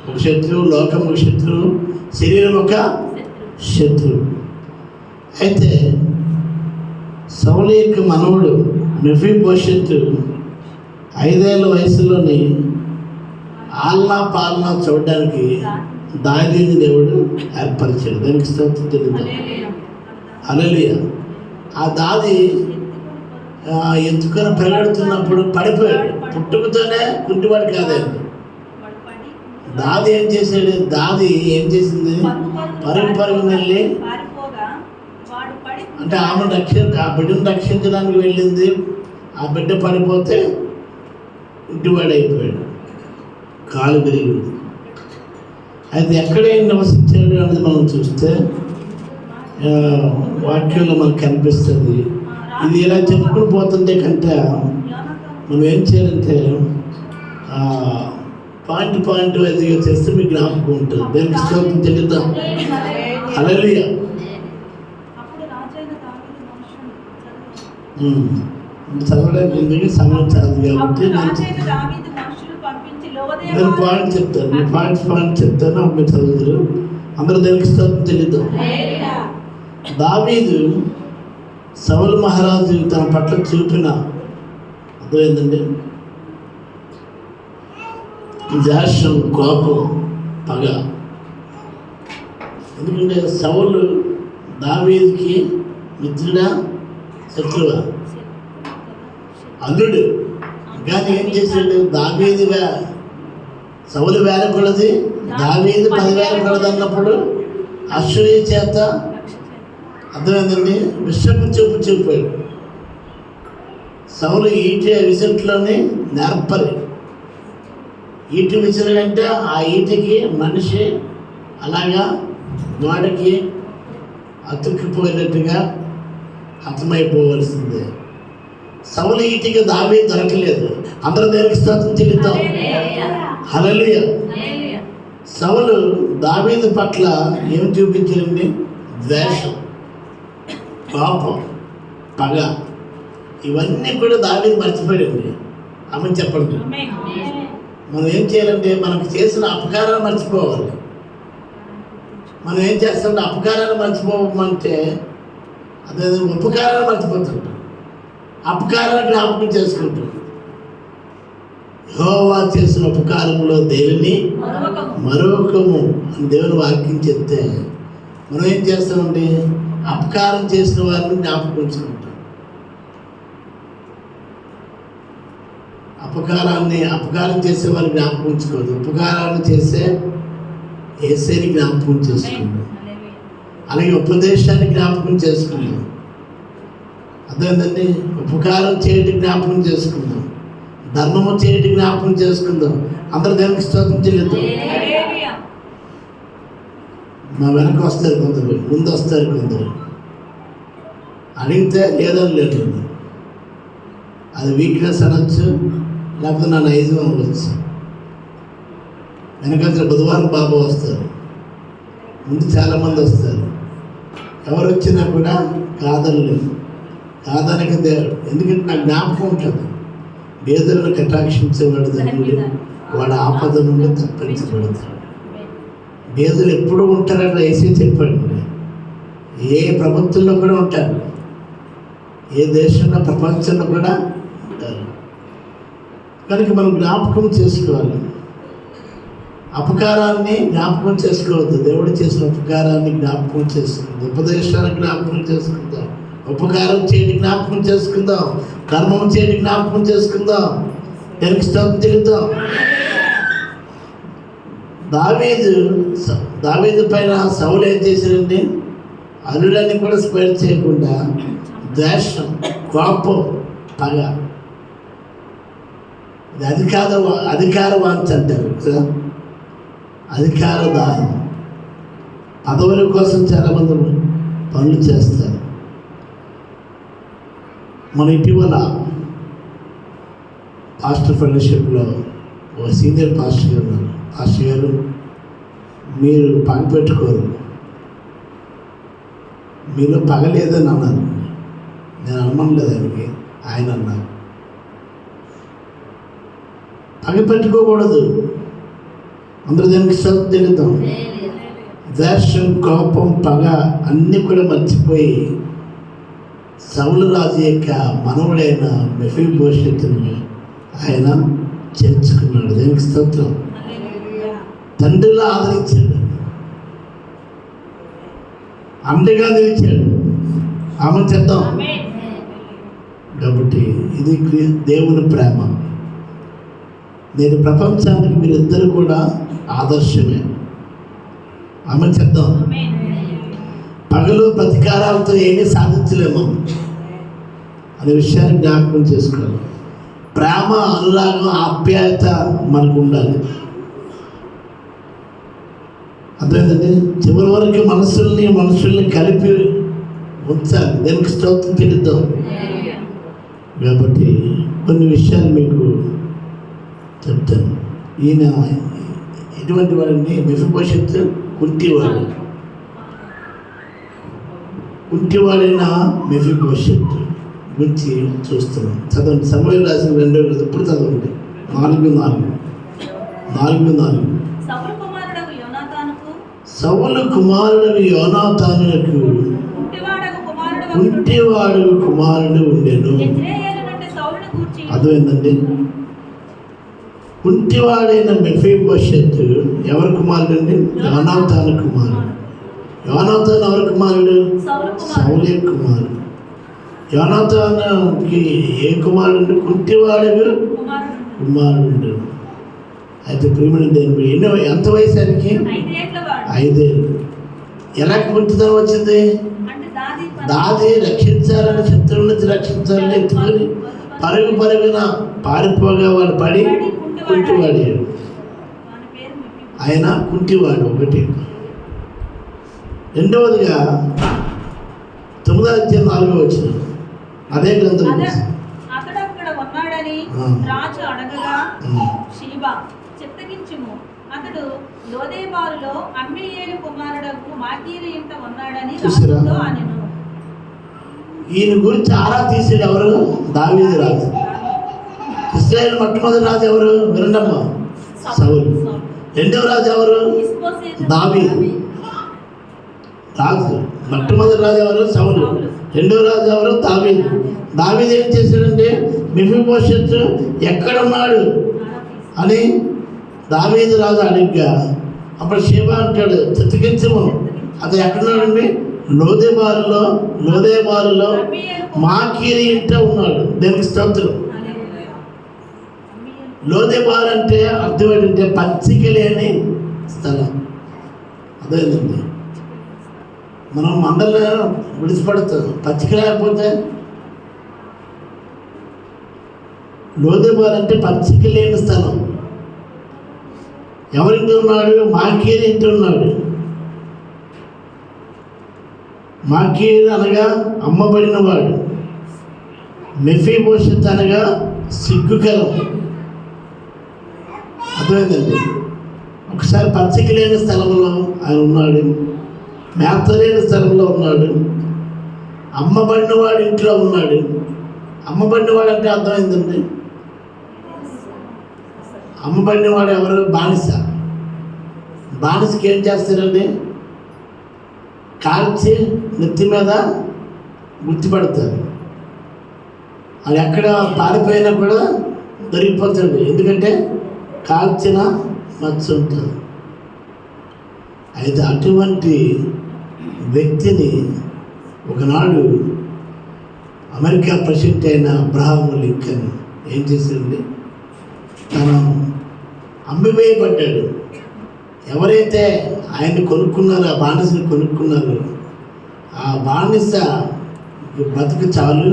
Speaker 1: ఒక శత్రువు, లోకం ఒక శత్రువు, శరీరం ఒక శత్రువు. అయితే సౌలు యొక్క మనవడు మెఫీబోషెత్ 5 ఏళ్ళ వయసులోని ఆలనా పాలన చూడడానికి దావీదుని దేవుడు ఏర్పరిచాడు. దానికి స్తోత్రం చెల్లిద్దాం. హల్లెలూయా. ఆ దాది ఎత్తుకొని పరిగెడుతున్నప్పుడు పడిపోయాడు. పుట్టుకతోనే కుంటివాడు కాదండి. దాది ఏం చేశాడు? దాది ఏం చేసింది? పరుగు వెళ్ళి అంటే ఆమె ఆ బిడ్డను రక్షించడానికి వెళ్ళింది. ఆ బిడ్డ పడిపోతే ఇంటివాడు అయిపోయాడు, కాలు విరిగింది. అయితే ఎక్కడే నివసించాడు అనేది మనం చూస్తే వాక్యంలో మనకు కనిపిస్తుంది. ఇది ఇలా చెప్పుకుని పోతుంటే కంటే మనం ఏం చేయాలంటే పాయింట్ వైజ్గా చేస్తే మీకు జ్ఞాపకం ఉంటుంది. దేనికి స్తోత్రం చెల్లిద్దాం. హల్లెలూయా. చదవడానికి ఎందుకు సమయం చాలదు కాబట్టి నేను పాయింట్ చెప్తాను. మీ పాయింట్ చెప్తాను, మీరు చదువుతారు. అందరూ దేనికి స్తోత్రం చెల్లిద్దాం. దావీదు సౌలు మహారాజు తన పట్ల చూపిన అర్థమైందండి జాషం, కోపం, పగ. ఎందుకంటే సౌలు దావీదుకి మిత్రుడా, శత్రువా? అల్లుడు. కానీ ఏం చేశాడు? దావీదు సౌలు వేలకొలది, దావీదు 10 వేలకొలది అన్నప్పుడు అశ్వరీ చేత అర్థమైందండి విషపు చూపాడు. సౌలు ఈటి విసిట్లోని నేర్పరి. ఈటి విసిరంటే ఆ ఈటికి మనిషి అలాగా గోడకి అతుక్కుపోయినట్టుగా హతమైపోవలసిందే. సౌలు ఈటికి దావీదు దొరకలేదు. అందరూ దేనికి స్తోత్రం చెల్లిద్దాం. హల్లెలూయా. సౌలు దావీదు పట్ల ఏం చూపించారండి? ద్వేషం, కోపం, పగ. ఇవన్నీ కూడా దావీదు మర్చిపోయాడండి. ఆమె చెప్పండి. మనం ఏం చేయాలంటే మనకు చేసిన అపకారాన్ని మర్చిపోవాలి. మనం ఏం చేస్తామంటే అపకారాన్ని మర్చిపోమంటే అదే ఉపకారాన్ని మర్చిపోతుంటాం. అపకారాన్ని జ్ఞాపకం చేసుకుంటాం. యెహోవా చేసిన ఉపకారంలో దేనిని మరొకము అని దేవుని వాక్యం చెప్తే మనం ఏం చేస్తామండి? అపకారం చేసిన వారిని జ్ఞాపకం ఉంచుకుంటాం. అపకారం చేసే వారిని జ్ఞాపకం ఉంచుకోదు. ఉపకారాన్ని చేసే యేసేని జ్ఞాపకం చేసుకుంటాం. అలాగే ఉపదేశాన్ని జ్ఞాపకం చేసుకుందాం. అదేంటండి ఉపకారం చేయటి జ్ఞాపకం చేసుకుందాం, ధర్మము చేయటి జ్ఞాపకం చేసుకుందాం. అందరూ దేవునికి స్తోత్రం చెల్లిద్దాం. మా వెనక వస్తారు కొందరు, ముందు వస్తారు కొందరు. అడిగితే లేదని లేదు, అది వీక్నెస్ అనొచ్చు, లేకపోతే నా నైజం అవ్వచ్చు. వెనకాల బుధవారం బాబు వస్తారు, ముందు చాలామంది వస్తారు. ఎవరు వచ్చినా కూడా కాదనలేదు, కాదనక దేవుడు. ఎందుకంటే నాకు జ్ఞాపకం ఉంటుంది, పేదలను కటాక్షించేవాడు దేవుడు, వాడు ఆపద నుండి తప్పించబడతాడు. పేదలు ఎప్పుడు ఉంటారని వేసి చెప్పాడు. ఏ ప్రభుత్వంలో కూడా ఉంటారు, ఏ దేశంలో ప్రపంచంలో కూడా ఉంటారు. కనుక మనం జ్ఞాపకం చేసుకోవాలి, అపకారాన్ని జ్ఞాపకం చేసుకోవద్దు. దేవుడు చేసిన ఉపకారాన్ని జ్ఞాపకం చేసుకుందాం, ఉపదేశాన్ని జ్ఞాపకం చేసుకుందాం, ఉపకారం చేయడం జ్ఞాపకం చేసుకుందాం, ధర్మం చేయడం జ్ఞాపకం చేసుకుందాం, దేవునికి స్తోత్రం చెల్లిద్దాం. దావీదు పైన సౌలు ఏం చేశారండి? అల్లులన్నీ కూడా స్పేర్ చేయకుండా ద్వేషం, కోపం, పగ, ఇది అధికార వాంఛ అంటారు కదా, అధికార దాహం. పదవుల కోసం చాలామంది పనులు చేస్తారు. మన ఇటీవల పాస్టర్ ఫెలోషిప్లో ఒక సీనియర్ పాస్టర్ గారు ఉన్నారు. పాస్టర్ గారు, మీరు పగ పెట్టుకోరు, మీలో పగ లేదని అన్నారు. నేను అనమనలేదు ఆయనకి, ఆయన అన్నారు పగ పెట్టుకోకూడదు. అందరూ దానికి శ్రద్ధ తెలుద్దాం. ద్వేషం, కోపం, పగ అన్నీ కూడా మర్చిపోయి సౌలు రాజు యొక్క మనవుడైన మెఫీబోషెతుని ఆయన చేర్చుకున్నాడు. దేవునికి స్తోత్రం. తండ్రిలా ఆదరించాడు, అండగా నిలిచాడు. ఆమె చేద్దాం. కాబట్టి ఇది దేవుని ప్రేమ. నేను ప్రపంచానికి మీరిద్దరు కూడా ఆదర్శమే. ఆమె చేద్దాం. పగలు ప్రతీకారాలతో ఏమీ సాధించలేము అనే విషయాన్ని జ్ఞాపకం చేసుకోవాలి. ప్రేమ, అనురాగం, ఆప్యాయత మనకు ఉండాలి. అర్థమైందండి? చివరి వరకు మనుషుల్ని కలిపి ఉంచాలి. దానికి స్తోత్రం చెల్లిద్దాం. కాబట్టి కొన్ని విషయాలు మీకు చెప్తాను. ఈయన ఎటువంటి వాడిని? మెఫీబోషెత్ కుంటివాడైన మెఫీబోషెత్ గురించి చూస్తున్నాం. చదవండి, సమూయేలు రాసిన 2వ ఇప్పుడు చదవండి. 4:4. సౌలు కుమారుడు యోనాతానుకు కుంటివాడు కుమారుడు ఉండెను. అదేంటండి? కుంటివాడైన మెఫీబోషెత్ ఎవరి కుమారుడు అండి? యోనాతాను కుమారుడు. యోనాతాను ఎవరి కుమారుడు? సౌలు కుమారుడు. యోనాతానుకి ఏ కుమారుడు? కుంటివాడు కుమారుడు. అయితే ప్రియమైన దేవుడు, ఎంత వయసు ఆయనకి? 5 ఏళ్ళు. ఎలా కుంటితనం వచ్చింది? దాది రక్షించాలని, శత్రువుల నుంచి రక్షించాలని ఎత్తుకొని పరుగున పారిపోగా వాళ్ళు పడి కుంటివాడాడు. ఆయన కుంటివాడు. ఒకటి. రెండవదిగా 9వ అధ్యాయం 4వ వచనం అదే గ్రంథం.
Speaker 5: అతడక్కడ ఉన్నాడని రాజు అడగగా షీబా చిత్తగించుము, అతడు లోదేబారులో అమ్మీయేలు కుమారుడకు మాకీరు ఇంట ఉన్నాడని రాజుతో అనెను.
Speaker 1: ఈయన గురించి ఆరా తీసేది ఎవరు? దావీదు రాజు. ఇశ్రాయేలు మొట్టమొదటి రాజు ఎవరు? వినండమ్మ, సౌలు. రెండవ రాజు ఎవరు? దావీదు రాజు. మొట్టమొదటి రాజు ఎవరు? సౌలు. రెండవ రాజు ఎవరు? దావీదు. దావీదు ఏం చేశాడంటే, మెఫీబోషెత్ ఎక్కడున్నాడు అని దావీదు రాజు అడిగ్గా అప్పుడు షీబా అంటాడు, చిత్తగించము, అతను ఎక్కడున్నాడండి? లోదేబారులో మాకీరి ఇంట ఉన్నాడు. దేవునికి స్తోత్రం. లోదేబారు అంటే అర్థం ఏంటంటే పచ్చిక లేని స్థలం. అదేనండి, మనం మండలం విడిచిపడతాం, పచ్చిక లేకపోతే. లోదేబారు అంటే పచ్చిక లేని స్థలం. ఎవరింటి ఉన్నాడు? మాకీరు ఇంటి ఉన్నాడు. మాకీరు అనగా అమ్మబడినవాడు, మెఫీబోషెత్ అనగా సిగ్గుకరం. అర్థమైందండి? ఒకసారి పచ్చిక లేని స్థలంలో ఆయన ఉన్నాడు, మేత లేని స్థలంలో ఉన్నాడు, అమ్మబడినవాడు ఇంట్లో ఉన్నాడు. అమ్మబడినవాడు అంటే అర్థమైందండి? అమ్మబడినవాడు ఎవరు? బానిస. బానిసకి ఏం చేస్తారండి? కాల్చి నెత్తి మీద గుర్తుపడతారు. అది ఎక్కడ పారిపోయినా కూడా దొరికిపోతాడు, ఎందుకంటే కాల్చిన మచ్చ ఉంటుంది. అయితే అటువంటి వ్యక్తిని ఒకనాడు అమెరికా ప్రెసిడెంట్ అయిన అబ్రహాం లింకన్ ఏం చేశాడండి? తను అమ్మివేయబడ్డాడు. ఎవరైతే ఆయన్ని కొనుక్కున్నారో, ఆ బానిసని కొనుక్కున్నారో, ఆ బానిస బతుకు చాలు,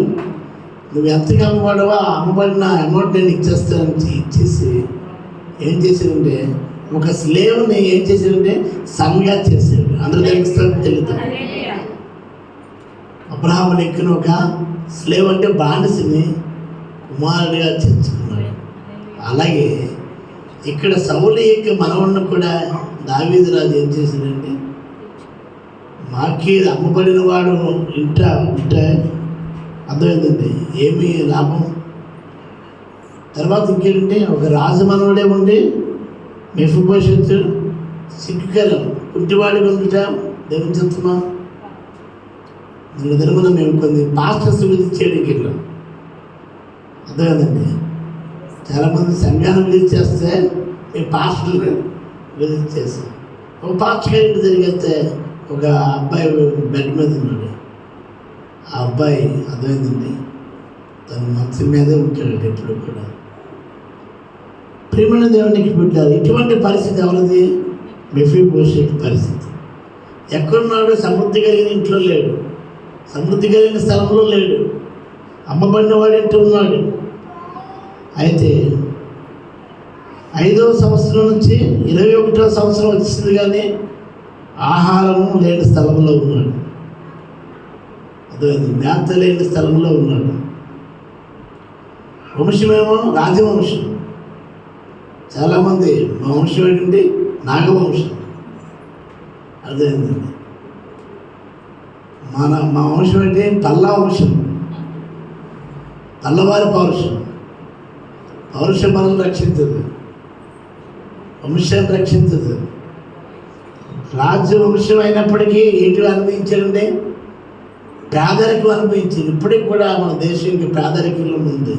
Speaker 1: నువ్వు ఎంతగా అమ్మబడవో ఆ అమ్మబడిన అమౌంట్ నేను ఇచ్చేస్తానని ఇచ్చేసి ఏం చేశాడంటే ఒక స్లేవ్ని ఏం చేశాడంటే సన్గా చేశాడు. అందరూ తెలియదు. అబ్రహాం లింకన్ ఒక స్లేవ్ అంటే బానిసని కుమారుడిగా చేర్చుకున్నాడు. అలాగే ఇక్కడ సౌలు యొక్క మనవడిని కూడా దావీదు రాజు ఏం చేశాడంటే మాకీరు అమ్మబడిన వాడు ఇంట అర్థమైందండి, ఏమీ లాభం. తర్వాత ఇంకేంటంటే ఒక రాజు మనవడే ఉండి మెఫీబోషెత్ సిగ్గుకరం, కుంటివాడిగా ఉండుట దేవుని చిత్తమా? దినమున మేము కొన్ని పాస్టర్స్ విజిట్ చేయడానికి వెళ్ళాం. అర్థమైందండి? చాలామంది సంఘాన్ని విజిట్ చేస్తే మేము పాస్టర్లు విజిట్ చేస్తాం. ఒక పాస్టర్ గారి ఇంటి జరిగితే ఒక అబ్బాయి బెడ్ మీద ఉన్నాడు. ఆ అబ్బాయి అర్థమైందండి తన మనసు మీదే ఉంటాడు ఎప్పుడు కూడా. ప్రియమైన దేవునికి బిడ్డారు. ఇటువంటి పరిస్థితి ఎవరిది? మెఫీబోషెత్ పరిస్థితి. ఎక్కడున్నాడు? సమృద్ధి కలిగిన ఇంట్లో లేడు, సమృద్ధి కలిగిన స్థలంలో లేడు, అమ్మబడిన వాడి ఇంటి ఉన్నాడు. అయితే 5వ సంవత్సరం నుంచి 21వ సంవత్సరం వచ్చింది, కానీ ఆహారం లేని స్థలంలో ఉన్నాడు. అదే మేత లేని స్థలంలో ఉన్నాడు. వంశమేమో రాజవంశం. చాలామంది మా వంశం ఏంటంటే నాగవంశం. అదేంటండి మా వంశం అంటే పల్లా వంశం, పల్లవారి పౌరుషం. పౌరుషం మనల్ని రక్షించదు, వంశాన్ని రక్షించదు. రాజ్యవంశం అయినప్పటికీ ఏంటి అనుభవించారండి? పేదరికం అనుభవించింది. ఇప్పటికి కూడా మన దేశంకి పేదరికంలో ఉంది.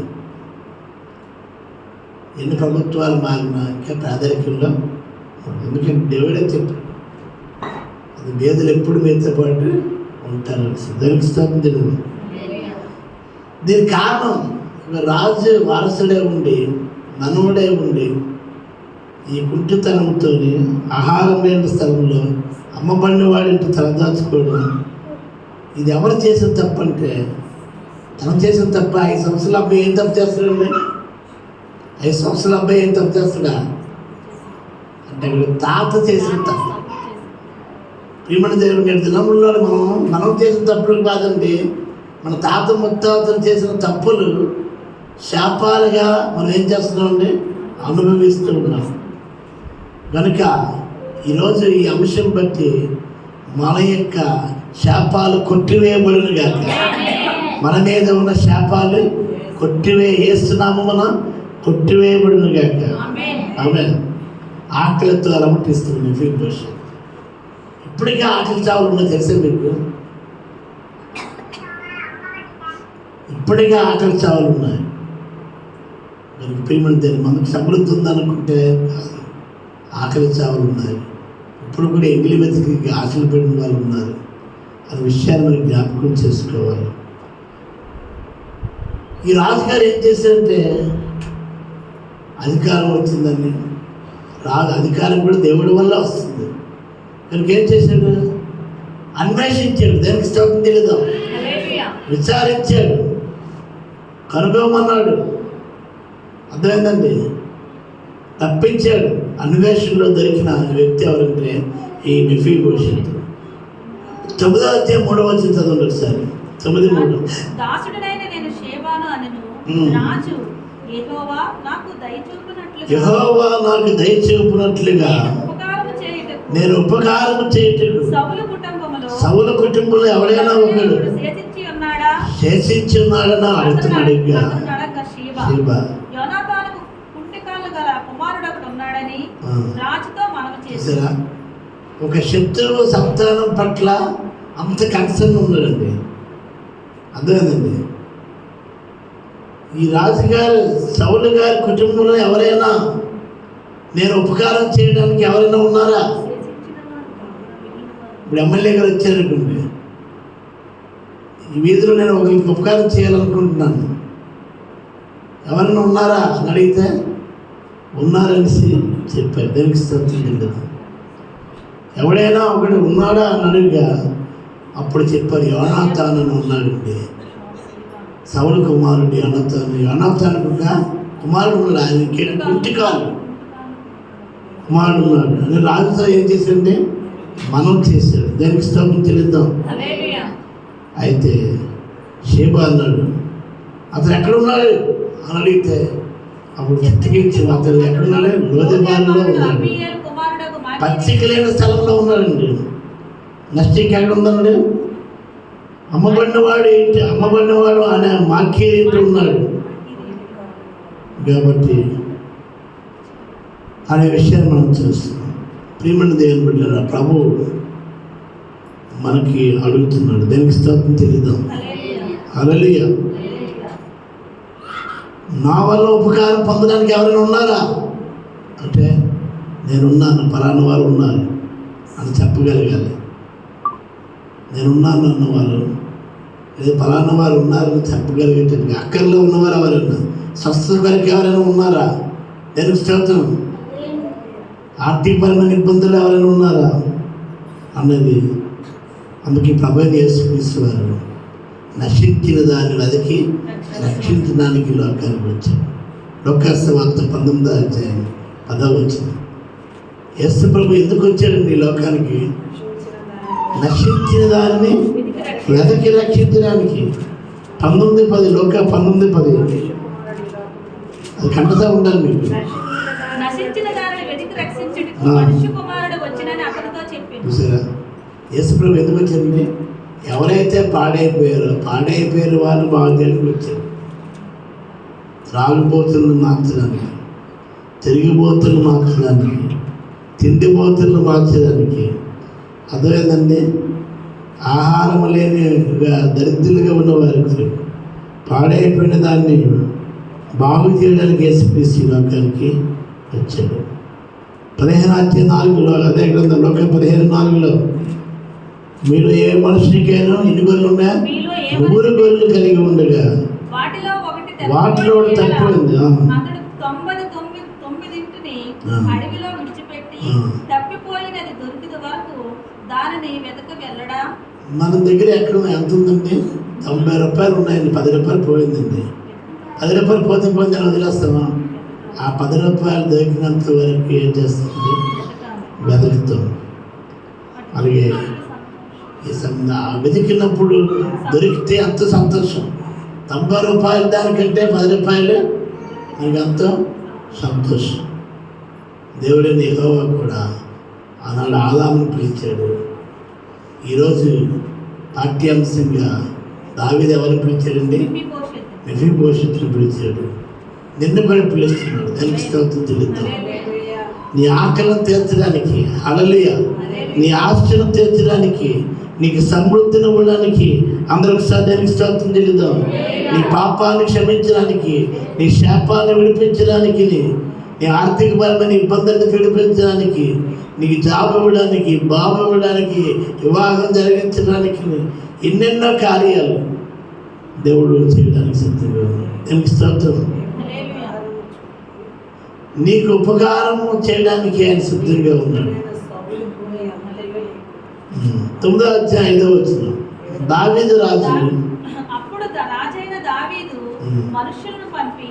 Speaker 1: ఎన్ని ప్రభుత్వాలు మారినా ఇంకా పేదరికంలో ఉంది. ఎందుకంటే దేవుడే చెప్పాడు, అది పేదలు ఎప్పుడు మీతో పాటు ఉంటారు. దానికి స్తోత్రం తెలియదు. దీనికి కారణం రాజు వారసుడే ఉండి, మనవుడే ఉండి, ఈ కుంటితనంతో ఆహారం లేని స్థలంలో అమ్మబడిన వాడింటి తలదాచుకోవడం. ఇది ఎవరు చేసిన తప్పు అంటే తను చేసిన తప్ప. 5 సంవత్సరాల అబ్బాయి ఏం తప్పు చేస్తాడండి? 5 సంవత్సరాల అబ్బాయి ఏం తప్పు చేస్తాడా అంటే తాత చేసిన తప్పు. ప్రియమైన దేవుని దినముల్లో మనం చేసిన తప్పులు కాదండి, మన తాత ముత్తాతలు చేసిన తప్పులు శాపాలుగా మనం ఏం చేస్తున్నామండి? అనుభవిస్తూ ఉన్నాం. కనుక ఈరోజు ఈ అంశం బట్టి మన యొక్క శాపాలు కొట్టివేయబడును గాక. మన మీద ఉన్న శాపాలు ఏస్తున్నాము, మన కొట్టివేయబడును గాక. ఆమేన్. ఆకలితో అలమటిస్తుంది మెఫీబోషెత్. ఇప్పటికే ఆకలి చావులు ఉన్నాయి, తెలుసా మీకు? ఇప్పటికే ఆకలి చావులు ఉన్నాయి. మనకి ప్రియమైన దేవుని మనకు సమృద్ధి ఉందనుకుంటే కాదు, ఆకలి చావులు ఉన్నాయి. ఇప్పుడు కూడా ఎంగిలి వెతికి ఆశలు పెట్టిన వాళ్ళు ఉన్నారు. అనే విషయాన్ని మనం జ్ఞాపకం చేసుకోవాలి. ఈ రాజుగారు ఏం చేశారంటే అధికారం వచ్చిందని, అధికారం కూడా దేవుడి వల్ల వస్తుంది. కనుక ఏం చేశాడు? అన్వేషించాడు. దేనికి స్తోత్రం తెలియదు, విచారించాడు, కనుగొమన్నాడు. అర్థమైందండి? తప్పించాడు. అన్వేషణలో దొరికిన వ్యక్తి ఎవరంటే ఈ మెఫీబోషెత్. 9వ అధ్యాయం 3వ వచనం చదవండి ఒకసారి. 9:3.
Speaker 5: దాసుడనైన నేను షేబాను అనెను. రాజు యెహోవా నాకు
Speaker 1: యెహోవా నాకు దయచూపునట్లుగా నేను ఉపకారము చేయుటకు సౌలు కుటుంబంలో ఎవరైనా ఒకడు శేషించి ఉన్నాడని అడుగుతున్నాడు. ఇంకా షీబా ఒక శత్రువు సంతానం పట్ల అంత కన్సర్న్ ఉన్నాడండి. అర్థమైందండి. ఈ రాజుగారు సౌలు గారి కుటుంబంలో ఎవరైనా నేను ఉపకారం చేయడానికి ఎవరైనా ఉన్నారా? ఇప్పుడు ఎమ్మెల్యే గారు వచ్చారనుకోండి, ఈ వీధిలో నేను ఒకరికి ఉపకారం చేయాలనుకుంటున్నాను, ఎవరైనా ఉన్నారా అని అడిగితే ఉన్నారనేసి చెప్పారు. దేనికి స్తోత్రం కదా. ఎవడైనా ఒకడు ఉన్నాడా అని అడిగా అప్పుడు చెప్పారు యోనాతాను ఉన్నాడండి, సౌలు కుమారుడు యోనాతాను. యోనాతానుకు కుమారుడు ఉన్నాడు, ఆయనకి కుంటికాలు కుమారుడు ఉన్నాడు అని రాజుతో ఏం చేశాడంటే మనం చేశాడు. దానికి స్తోత్రం చెల్లిద్దాం. అయితే షేబా అన్నాడు అతను ఎక్కడున్నాడు అని అడిగితే అప్పుడు చిత్తగించి అతను ఎక్కడున్నాడు? లోదెబారులో ఉన్నాడు, పచ్చిక లేని స్థలంలో ఉన్నాడండి. నెక్స్ట్ ఇంకెక్కడ ఉన్నాడు? అమ్మబడినవాడు ఏంటి? అమ్మబడినవాడు అనే మాకే ఏంటి ఉన్నాడు కాబట్టి అనే విషయాన్ని మనం చూస్తున్నాం. ప్రియమైన దేవుని బిడ్డలారా, ప్రభు మనకి అడుగుతున్నాడు. దేనికి స్తోత్రం తెలియదాం. హల్లెలూయా. నా వల్ల ఉపకారం పొందడానికి ఎవరైనా ఉన్నారా అంటే నేనున్నాను, పలానా వారు ఉన్నారు అని చెప్పగలగాలి. నేనున్నాను అన్నవారు లేదా పలానా వారు ఉన్నారని చెప్పగలిగేటట్టుగా అక్కర్లో ఉన్నవారు ఎవరైనా, స్వస్థత కొరకు ఎవరైనా ఉన్నారా? నేను స్తోత్రం. ఆర్థికపరమైన ఇబ్బందులు ఎవరైనా ఉన్నారా అన్నది. అందుకే ప్రభువైన యేసుక్రీస్తు వారు నశించిన దాన్ని వెతికి రక్షించడానికి లోకానికి వచ్చారు. లోకాసు వార్త 19వ అధ్యాయం 10వ వచనం. యేసు ప్రభు ఎందుకు వచ్చాడండి ఈ లోకానికి? నశించిన దానిని వెతికి రక్షించడానికి. 19:10 లోక 19:10 అది కంటతా ఉండాలి మీకు. చూసారా యేసు ప్రభు ఎందుకు వచ్చారండి? ఎవరైతే పాడైపోయారో వారు బాగు చేయడానికి వచ్చారు. త్రాగుబోతులను మార్చడానికి, తిరిగిబోతులను మార్చడానికి, తిండిబోతులను మార్చడానికి. అర్థమైందండి. ఆహారం లేని దరిద్రులుగా ఉన్న వారికి పాడైపోయిన దాన్ని బాగు చేయడానికి యేసుక్రీస్తు లోకానికి వచ్చాడు. 15:4 అదే గ్రంథం లోక 15:4 మీరు ఏ మనుషునికైనా ఎన్ని గొర్రెలు ఉన్నాయా? 3 గొర్రెలు కలిగి ఉండగా వాటిలో తప్పిపోయింది. మన దగ్గర ఎక్కడ ఎంత ఉందండి? 90 రూపాయలు ఉన్నాయండి. 10 రూపాయలు పోయిందండి. 10 రూపాయలు పోతే వదిలేస్తామా? ఆ 10 రూపాయలు దొరికినంత వరకు ఏం చేస్తుంది? వెతుకుతాం. అలాగే వెతికినప్పుడు దొరికితే అంత సంతోషం. 90 రూపాయలు దానికంటే 10 రూపాయలు మనకి అంత సంతోషం. దేవుడైన యెహోవా కూడా ఆనాడు ఆదామును పిలిచాడు. ఈరోజు పాఠ్యాంశంగా దావీదు ఎవరు పిలిచాడండి? మెఫీబోషెతును పిలిచాడు. నిన్ను కూడా పిలుస్తున్నాడు. దానికి స్తోత్రం చెల్లిద్దాం. నీ ఆకలిని తీర్చడానికి, హల్లెలూయా, నీ ఆశను తీర్చడానికి, నీకు సమృద్ధిని ఇవ్వడానికి, అందరికి దానికి స్తోత్రం చెల్లిద్దాం. నీ పాపాన్ని క్షమించడానికి, నీ శాపాన్ని విడిపించడానికి, నీ ఆర్థికపరమైన ఇబ్బందులను విడిపించడానికి, నీకు జాబ్ ఇవ్వడానికి, బాబు ఇవ్వడానికి, వివాహం జరిగించడానికి, ఎన్నెన్నో కార్యాలు దేవుడు చేయడానికి సిద్ధంగా ఉన్నాడు. దానికి స్తోత్రం. నీకు ఉపకారం చేయడానికి ఆయన సిద్ధంగా ఉన్నాడు. 9వ అధ్యాయం 5వ వచనం. దావీదు రాజు
Speaker 5: అప్పుడు రాజైన దావీదు మనుషులను పంపి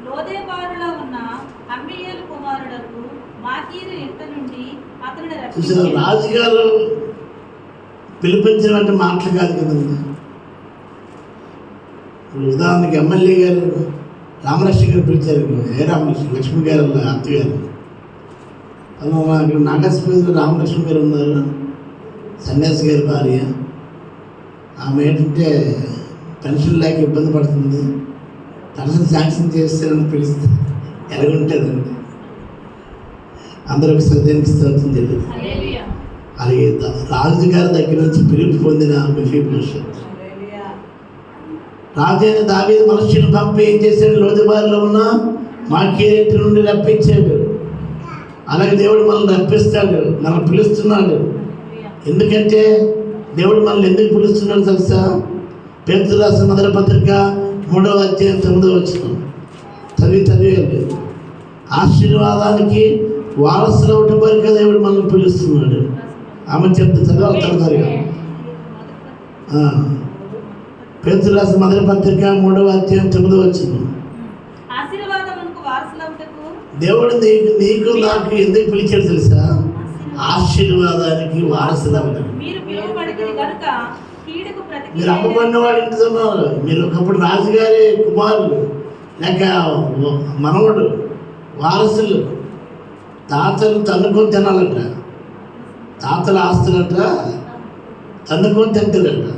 Speaker 5: లోదెబారులో ఉన్న అమ్మీయేలు కుమారుడకు
Speaker 3: మాకీరు ఇంట నుండి అతనిని
Speaker 1: చూసిన
Speaker 3: రప్పించెను.
Speaker 1: రాజుగారు పిలిపించినటువంటి మాటలు కాదు కదండి. ఇప్పుడు ఉదాహరణకి ఎమ్మెల్యే గారు రామలక్ష్మి గారు పిలిచారు. ఏ రామలక్ష్మి? లక్ష్మి గారు అత్తగారు. అక్కడ నాగస్పతిలో రామలక్ష్మి గారు ఉన్నారు, సన్యాసి గారి భార్య. ఆమె ఏంటంటే పెన్షన్ లేక ఇబ్బంది పడుతుంది, పెన్షన్ శాంక్షన్ చేస్తారని పిలిస్తే ఎలాగుంటుందండి. అందరూ ఒకసారి దేనికి స్తోత్రం తెలియదు.
Speaker 3: హల్లెలూయా.
Speaker 1: అలాగే రాజుగారి దగ్గర నుంచి పిలుపు పొందిన మెఫీబోషెత్. రాజైన దావీదు మనుషులను పంపి ఏం చేశాడు? లోదెబారులో ఉన్న మాకీరు నుండి రప్పించాడు. అలాగే దేవుడు మనల్ని రప్పిస్తాడు, మనల్ని పిలుస్తున్నాడు. ఎందుకంటే దేవుడు మనల్ని ఎందుకు పిలుస్తున్నాడు తెలుసా? పేతురు రాసిన మొదటి పత్రిక 3వ అధ్యాయం 9వ వచనం చదివేది. ఆశీర్వాదానికి వారసులు అవటం వరకు దేవుడు మనల్ని పిలుస్తున్నాడు. ఆమె చెప్తే చదవాలి తొందరగా. పేతురు రాసిన మొదటి పత్రిక 3వ అధ్యాయం 9వ వచనం.
Speaker 3: ఆశీర్వాదమునకు వారసులవుటకు
Speaker 1: దేవుడు నీకు నాకు ఎందుకు పిలిచాడు తెలుసా? ఆశీర్వాదానికి వారసులు అవ్వడం.
Speaker 3: మీరు పిలువబడితే గనుక కీడుకు
Speaker 1: మీరు అమ్మబడిన వాడు ఇంటున్నారు. మీరు ఒకప్పుడు రాజుగారి కుమారులు లేక మనవడు, వారసులు. తాతలు తన్నుకొని తినాలట, తాతల ఆస్తులట తన్నుకొని తింటారట.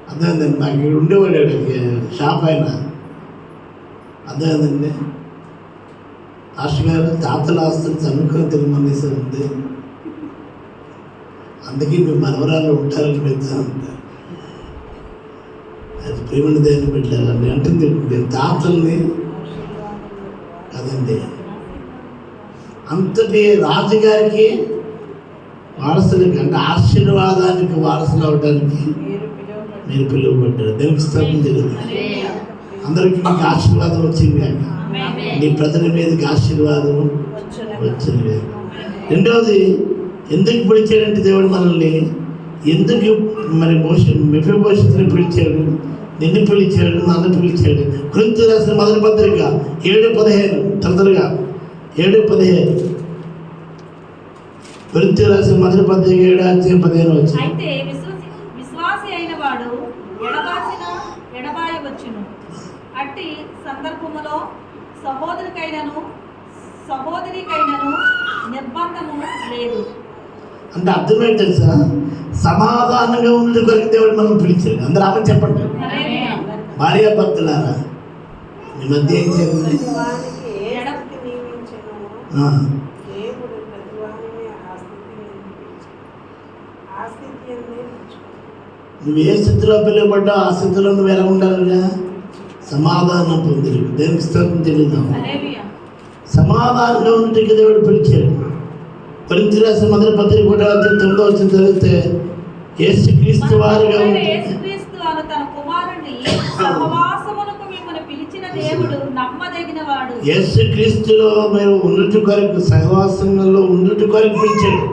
Speaker 1: అర్థమైందండి. నాకు ఇక్కడ ఉండేవాడు షాప్ అయినా. అర్థమైందండి. గారు తాతల ఆస్తులు తన్నుకొని తినమనేసి ఉంది. అందుకే మీ మనవరాలు ఉంటారని పెద్ద ఉంటారు. అది ప్రేమని దేని పెట్టారని అంటుంది. నేను తాతల్ని కదండి. అంతటి రాజుగారికి వారసులకి అంటే ఆశీర్వాదానికి వారసులు అవడానికి మీరు పిలువబడ్డారు. దేనికి స్తోత్రం తెలియదు. అందరికీ మీకు ఆశీర్వాదం వచ్చింది కాక నీ ప్రజల మీదకి ఆశీర్వాదం వచ్చింది. రెండవది, ఎందుకు పిలిచాడంటే దేవుడు మనల్ని ఎందుకు మరి మెఫీబోషెతుని పిలిచాడు, నిన్ను పిలిచాడు, నన్ను పిలిచాడు. కొరింథీయులకు రాసిన మొదటి పత్రిక 7:15 తొందరగా 7:15. కొరింథీయులకు రాసిన మొదటి పత్రిక 7:15 వచ్చింది.
Speaker 3: అయితే విశ్వాసి అయిన వాడు ఎడబాయవచ్చును. అట్టి సందర్భములో సహోదరికైనను నిర్బంధము లేదు.
Speaker 1: అంటే అర్థం ఏంటి తెలుసా? సమాధానంగా ఉండే కొరకు దేవుడు మనం పిలిచాడు. అందరూ ఆమె చెప్పండి. భార్య భర్తలారా మీ మధ్య ఏం చేయాలి? నువ్వు ఏ స్థితిలో పిలువబడ్డా ఆ స్థితిలో నువ్వు ఎలా ఉండాలిగా? సమాధానం పొంది దేనికి స్తోత్రం తెలియదాం. సమాధానంగా ఉండేకి దేవుడు పిలిచాడు. కొరింథీయులకు రాసిన మొదటి పత్రిక 1:9 వచ్చిన చదివితే యేసుక్రీస్తు వారిగా
Speaker 3: యేసుక్రీస్తు అను తన కుమారుని సహవాసమునకు మిమ్మల్ని పిలిచిన దేవుడు నమ్మదగినవాడు.
Speaker 1: యేసుక్రీస్తులో మేము ఉన్నట్టు కొరకు సహవాసంలో ఉన్నట్టు కొరకు పిలిచాడు.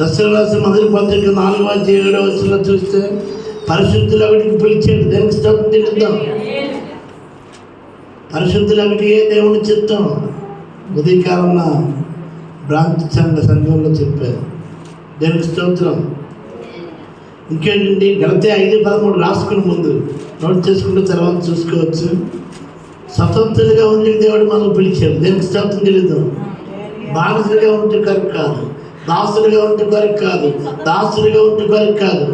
Speaker 1: దశరథ రాసిన మొదటి పత్రిక 4వ అధ్యాయం 7వ వచనంలో చూస్తే పరిశుద్ధులు ఒకటికి పిలిచాడు. దేనికి స్తోత్రం తెలుద్దాం. పరిశుద్ధులు ఒకటికే దేవుని చిత్తం. ఉదయకాలం బ్రాంచ్ సంఘంలో చెప్పారు. దేవునికి స్తోత్రం. ఇంకేంటండి, గలతీయ 5:13 రాసుకుని ముందు నోట్ చేసుకుంటే తర్వాత చూసుకోవచ్చు. స్వతంత్రులుగా ఉండే దేవుడు మనం పిలిచాడు. దేనికి స్తోత్రం తెలీదు. బానిసలుగా ఉంటే కొరకు కాదు, దాసులుగా ఉంటే కొరకు కాదు, దాసులుగా ఉంటే కొరకు కాదు.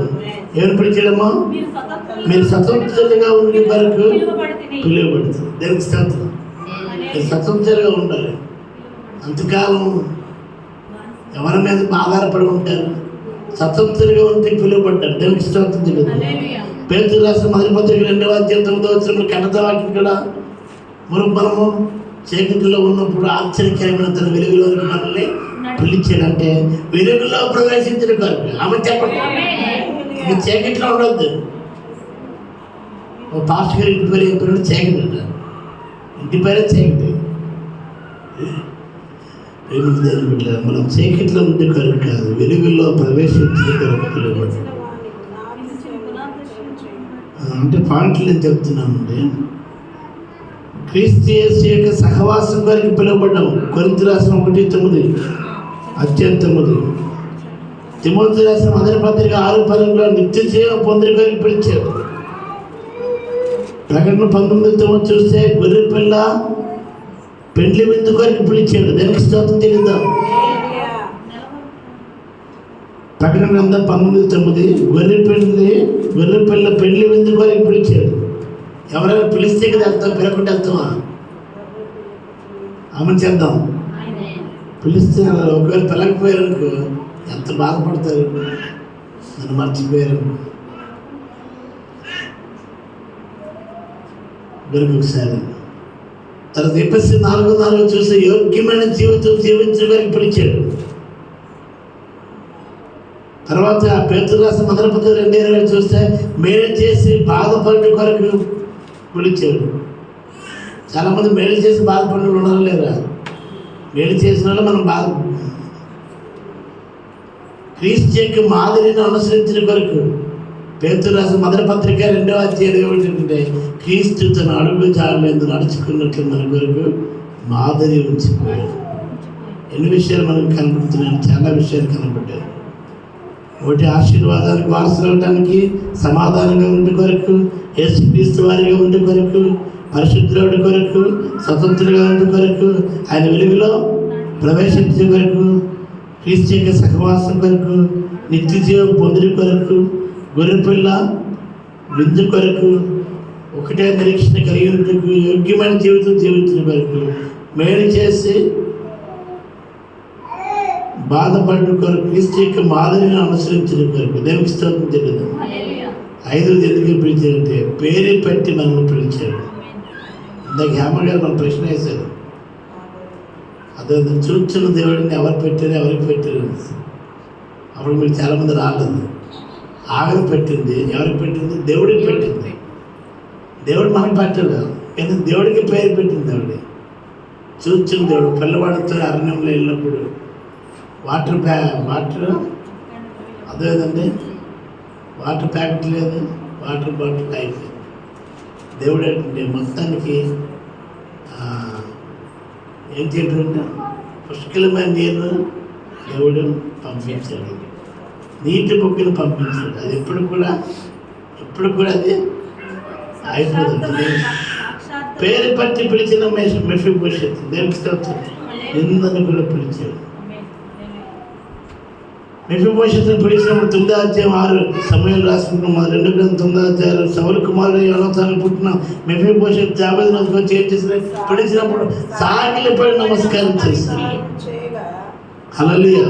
Speaker 1: ఏమని పిలిచాడమ్మా? మీరు స్వతంత్రులుగా ఉండే కొరకు పిలువబడుతుంది. దేనికి స్తోత్రం. మీరు స్వతంత్రులుగా ఉండాలి. అంతకాలం ఎవరి మీద ఆధారపడి ఉంటారు? స్వతంత్రులుగా ఉంటే పిలువబడ్డారు. దేనికి స్తోత్రం తెలియదు. పేతురు రాసిన మొదటి పత్రిక 2వ అధ్యాయం 9వ వచనంలో కన్నతవాక్యం కూడా మనము చీకటిలో ఉన్నప్పుడు ఆశ్చర్యకరమైన తన వెలుగులోనికి మనల్ని పిలిచాడంటే వెలుగులో ప్రవేశించిన కొరకు. ఆమె చెప్పండి. ఇక చీకట్లో ఉండొద్దు. ఓ పాస్టర్ గారు ఇంటి పేరు ఏం పేరు? చీకటి అంట. ఇంటి పేరే చీకటి. మనం చీకట్లో ఉండే కొరకు కాదు, వెలుగులో ప్రవేశించిన కొరకు పిలువబడ్డాడు. అంటే పాయింట్లు నేను చెప్తున్నానండి. క్రీస్తు యేసు యొక్క సహవాసం కొరకు పిలువబడ్డాం. కొరింథీ రాసిన 1:9 అత్యంతముది. తిమోతి రాసిన మొదటి పత్రిక 6:10 నిత్య జీవం పొందిన కొరకు పిలిచారు. ప్రకటన 19 చూస్తే గొర్రె పిల్ల పెండ్లి విందు కొరకు పిలిచాడు. దానికి స్తోత్రం చెల్లిద్దాం. ప్రకటన గ్రంథం 19:9 గొర్రె పిల్ల పెండ్లి విందు కొరకు పిలిచాడు. ఎవరైనా పిలిస్తే కదా వెళ్తాం, పిలకుండా వెళ్తామా? అమలు చేద్దాం. పిలిస్తే ఒకవేళ పిలకపోయారనుకో ఎంత బాధపడతారు, నన్ను మర్చిపోయారనుకో. ఒకసారి తర్వాత ఎపిసి 4:4 చూస్తే యోగ్యమైన జీవితం జీవించడానికి పిలిచాడు. తర్వాత పేతురు రాసిన మొదటి పత్రిక 2:20 చూస్తే మేలు చేసి బాధపడే కొరకు పిలిచాడు. చాలామంది మేలు చేసి బాధపడిన ఉన్నారు లేదా? మేలు చేసిన వాళ్ళు మనం బాధ క్రీస్తు యొక్క మాదిరిని అనుసరించిన కొరకు పేతురు రాసిన మొదటి పత్రిక 2వ అధ్యాయం ఏంటంటే క్రీస్తు తన అడుగు జాడలేదు నడుచుకున్నట్లు మన కొరకు మాదిరి ఉంచిపోయాడు. ఎన్ని విషయాలు మనకు కనబడుతున్నాయి? చాలా విషయాలు కనబడ్డాయి. ఒకటి ఆశీర్వాదానికి వారసులు అవడానికి, సమాధానంగా ఉండే కొరకు, యేసుక్రీస్తు వారిగా ఉండే కొరకు, పరిశుద్ధుడి కొరకు, స్వతంత్రుడిగా ఉండే కొరకు, ఆయన వెలుగులో ప్రవేశించే కొరకు, క్రీస్తు యొక్క సహవాసం కొరకు, నిత్య జీవం పొందిన కొరకు, గొర్రెపిల్ల విందు కొరకు, ఒకటే నిరీక్షణ కలిగి ఉండేందుకు, యోగ్యమైన జీవితం జీవించిన కొరకు, మేలు చేసి బాధపడ్డ కొరకు, క్రీస్తు యొక్క మాదిరిని అనుసరించిన కొరకు. దేవునికి స్తోత్రం చెల్లిద్దాం. 5 ఎందుకు పిలిచారంటే పేరు పెట్టి మనల్ని పిలిచాడు. ఇందాక హేమ గారు మన ప్రశ్న వేశారు, అదే చూస్తున్న దేవుడిని ఎవరు పెట్టారు, ఎవరికి పెట్టారు. అప్పుడు మీరు చాలామంది రాలేదు. ఆవిడ పెట్టింది, ఎవరికి పెట్టింది? దేవుడికి పెట్టింది. దేవుడు మనకి పెట్టాడు, కానీ దేవుడికి పేరు పెట్టింది. దేవుడి చూస్తున్న దేవుడు పిల్లవాడితో అరణ్యంలో వెళ్ళినప్పుడు వాటర్ అదేదండి, వాటర్ ప్యాకెట్ లేదు, వాటర్ బాటిల్ అయిపోయింది. దేవుడు ఏంటంటే మొత్తానికి ఏం చేయటంటే పుష్కలమైన నీరు దేవుడు పంపించాడు, నీటి బొగ్గును పంపించాడు. అది ఎప్పుడు కూడా అది అయిపోతుంది. పేరు పట్టి పిలిచిన మెఫీబోషెత్ దేవునికి స్తోత్రం. నిందని కూడా పిలిచాడు. మెఫీబోషెత్తును పిలిచినప్పుడు 9వ అధ్యాయం 6 సమయాలు రాసుకుంటున్నాం. 2 గ్రంథం 9వ అధ్యాయం సౌలు కుమారుడు యోనాతాను పుట్టిన మెఫీబోషెత్ దావీదు నదికి వచ్చి ఏం చేసిన పిలిచినప్పుడు సాగిలిపడి నమస్కారం చేశాడు. హల్లెలూయా.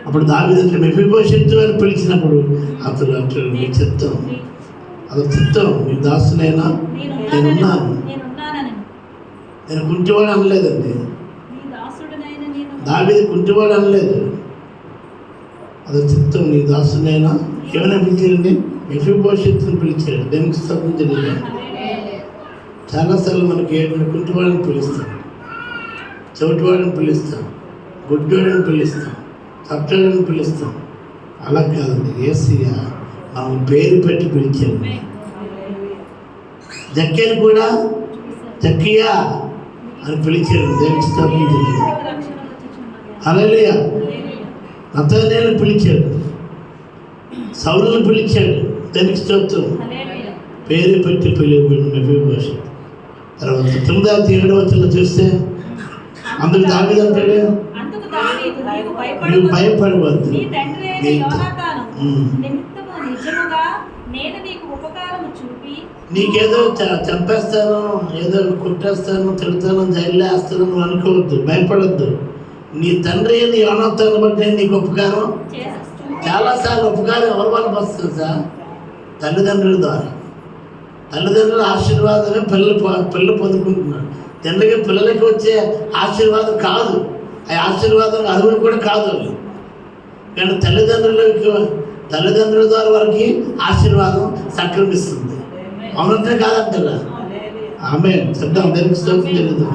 Speaker 1: అప్పుడు దావీదు అంటే మెఫీబోషెత్తు అని పిలిచినప్పుడు అతడు అంటాడు, నీ చిత్తం, అది చిత్తం, నీ దాసునైనా నేనున్నాను. నేను కుంటివాడు అనలేదండి, దావీదు కుంటివాడు అనలేదు. అది చిత్తం, నీ దాసునైనా ఏమైనా పిలిచాడండి? మెఫీబోషెత్తుని పిలిచాడు. దేనికి స్తోత్రం చెల్లిద్దాం. చాలాసార్లు మనకి ఏమైనా కుంటివాడిని పిలుస్తాం, చెవిటివాడిని పిలుస్తాం, గుడ్డోడిని పిలుస్తాం, చట్టోడిని పిలుస్తాం. అలా కాదండి, యేసయ్య మనం పేరు పెట్టి పిలిచాడు. జక్కయ్యను కూడా జక్కయ్య అని పిలిచాడు. దేనికి స్తోత్రం చెల్లిద్దాం. హల్లెలూయా. నతనేలు పిలిచాడు, సౌలును పిలిచాడు. దానికి స్తోత్రం. పేరు పెట్టి పిలువబడిన మెఫీబోషెత్. తర్వాత 9వ అధ్యాయం 7వ వచనం చూస్తే అందుకు దావీదు అంటాడు, నువ్వు భయపడవద్దు, నీకేదో చంపేస్తాను, ఏదో కుట్టేస్తాను, తిడతాను, జైల్లో వేస్తాను నువ్వు అనుకోవద్దు, భయపడద్దు. నీ తండ్రి నీ యోనాతాను బట్టి నీకు ఉపకారం. చాలాసార్లు ఉపకారం ఎవరి వల్ల వస్తుంది సార్? తల్లిదండ్రుల ద్వారా. తల్లిదండ్రుల ఆశీర్వాదమే పిల్లలు పొందుకుంటున్నాడు. తండ్రికి పిల్లలకి వచ్చే ఆశీర్వాదం కాదు, ఆ ఆశీర్వాదం అర్హులు కూడా కాదు అవి. కానీ తల్లిదండ్రుల ద్వారా వారికి ఆశీర్వాదం సంక్రమిస్తుంది. అవునంటే కాదంటారా? ఆమె చెప్దాం, దానికి స్తోత్రం చెల్లిద్దాం.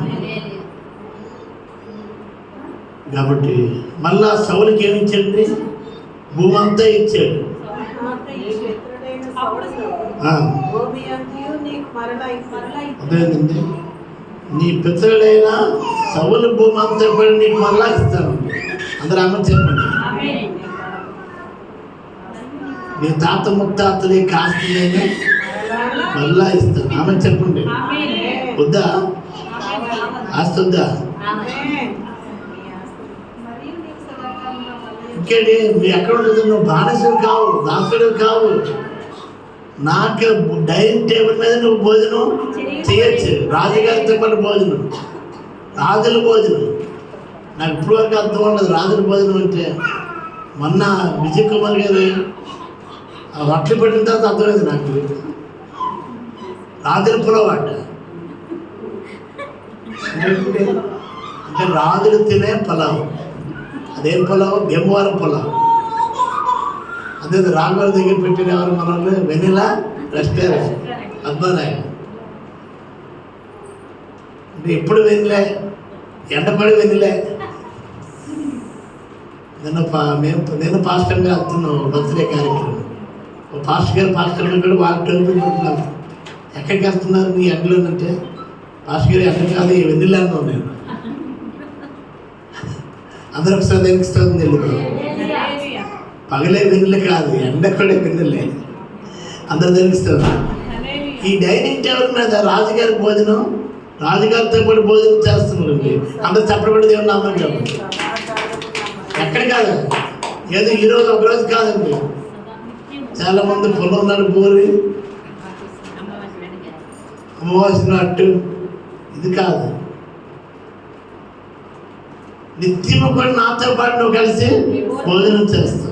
Speaker 1: కాబట్టి మళ్ళా సౌలుకి ఏమి ఇచ్చాడు? భూమి అంతా ఇచ్చాడు. అర్థమైందండి. నీ పితరుడైన సౌలు భూమి అంతా కూడా నీకు మళ్ళా ఇస్తాను. అందరూ అమ్మ చెప్పండి. నీ తాత ముత్తాతని కాస్త మళ్ళా ఇస్తాను. ఆమె చెప్పండి. వద్దా? ఆస్తి వద్దా? ఇంకేంటి? నువ్వు ఎక్కడ ఉంటుంది? నువ్వు బానిసుడు కావు, దాసుడు కావు. నాకు డైనింగ్ టేబుల్ మీద నువ్వు భోజనం చేయొచ్చు. రాజుగారితో పాటు భోజనం, రాజుల భోజనం. నాకు ఇప్పుడు వరకు అర్థం ఉండదు రాజుల భోజనం అంటే. మొన్న విజయ్ కుమార్ గారు ఆ రొట్టెలు పెట్టిన తర్వాత అర్థమైంది నాకు. రాజుల పులవాట అంటే రాజులు తినే పొలావు. అదేం పొలావు? భీమవరం పొలావు. అదే రాఘవారి దగ్గర పెట్టిన ఎవరు మనల్ని వెనిలా రెస్టారెంట్ అబ్బాయి అంటే ఎప్పుడు వెనిలే, ఎండపడి వెనిలే. నేను పాస్టర్గా వెళ్తున్నాను బర్త్డే కార్యక్రమం. పాస్టర్ గారు కూడా వాళ్ళ టోపుకుంటున్నారు. ఎక్కడికి వెళ్తున్నారు నీ ఎండలోనంటే? పాస్టర్ గారు ఎక్కడ కాదు, వెనిలా అన్నావు నేను. అందరూ ఒకసారి తెలుస్తుంది వెళ్ళిపో. పగలే వెన్నెల కాదు, ఎండ కూడా వెన్నెలే. అందరూ తెలుస్తారు. ఈ డైనింగ్ టేబుల్ మీద రాజుగారి భోజనం, రాజుగారితో పాటు భోజనం చేస్తున్నారండి. అందరూ చప్పబడి దేవుని నామం చెప్పండి. ఎక్కడ కాదు, ఏదో ఈరోజు ఒకరోజు కాదండి. చాలా మంది పొలం నడుపుకొని అమ్మవాసినట్టు ఇది కాదు. నిత్యము కూడా నాతో పాటు నువ్వు కలిసి భోజనం చేస్తావు.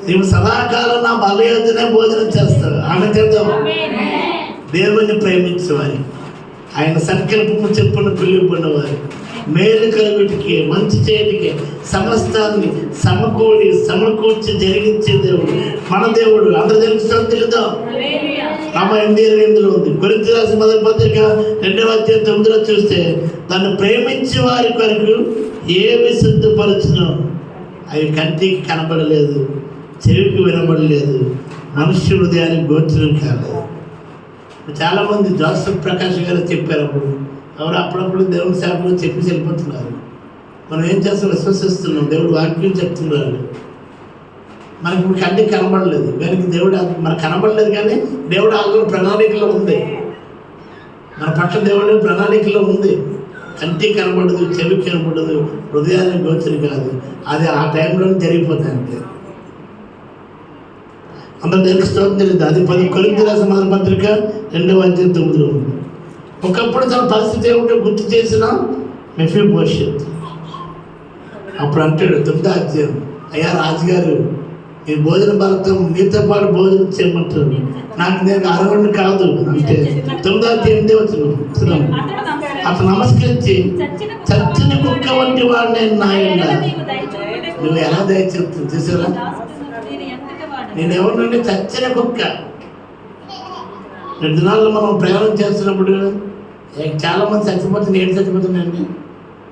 Speaker 1: నీవు సదాకాలం నా బలయోజనే భోజనం చేస్తావు. ఆమె చెప్తావు. దేవుని ప్రేమించేవారి, ఆయన సంకల్పము చెప్పున పిలువబడినవారు, మేలు కలుగుటికి మంచి చేయటికి సమస్తాన్ని సమకూర్చి జరిగించే దేవుడు మన దేవుడు. అందరూ తెలుస్తాం తెలుద్దాం. రామ 8:28 ఉంది. కొరింథీ రాసిన మొదటి పత్రిక 2:9 చూస్తే దాన్ని ప్రేమించే వారి కొరకు ఏమి సిద్ధపరచునో అవి కంటికి కనబడలేదు, చెవికి వినబడలేదు, మనుష్య హృదయానికి గోచరం కాలేదు. చాలామంది జోసఫ్ ప్రకాష్ గారు చెప్పారు. ఎవరు అప్పుడప్పుడు దేవుని సేవలు చెప్పి వెళ్ళిపోతున్నారు. మనం ఏం చేస్తాం? విశ్వసిస్తున్నాం. దేవుడు వాక్యం చెప్తున్నారు. మనకి ఇప్పుడు కంటికి కనబడలేదు, దానికి దేవుడు మనకు కనబడలేదు, కానీ దేవుడు ఆల్రెడీ ప్రణాళికలో ఉంది. మన పట్ల దేవుడు ప్రణాళికలో ఉంది. కంటికి కనబడదు, చెవికి కనబడదు, హృదయానికి గోచరం కాదు. అది ఆ టైంలో జరిగిపోతాయి అంతే. అందరూ తెలుసుకోవడం తెలియదు. అది కొరింథీ రాసిన మొదటి పత్రిక 2:9 ఉంది. ఒకప్పుడు తన పరిస్థితి ఏమిటో గుర్తు చేసిన మెఫీబోషెత్ అప్పుడు అంటాడు 9వ అధ్యాయం, అయ్యా రాజుగారు ఈ భోజన బలతో నీతో పాటు భోజనం చేయమంటారు. నాకు నేను అరవని కాదు అంటే 9వ అధ్యాయం 8వ అతను నమస్కరించి చచ్చిన కుక్క వంటి వాడు నేను నాయన. నువ్వు ఎలా దయచేస్తుంది చూసారా? నేను ఎవరినంటే చచ్చిన కుక్క. 2 దినాల్లో మనం ప్రయాణం చేస్తున్నప్పుడు చాలామంది చచ్చిపోతే నేను చచ్చిపోతున్నాయండి.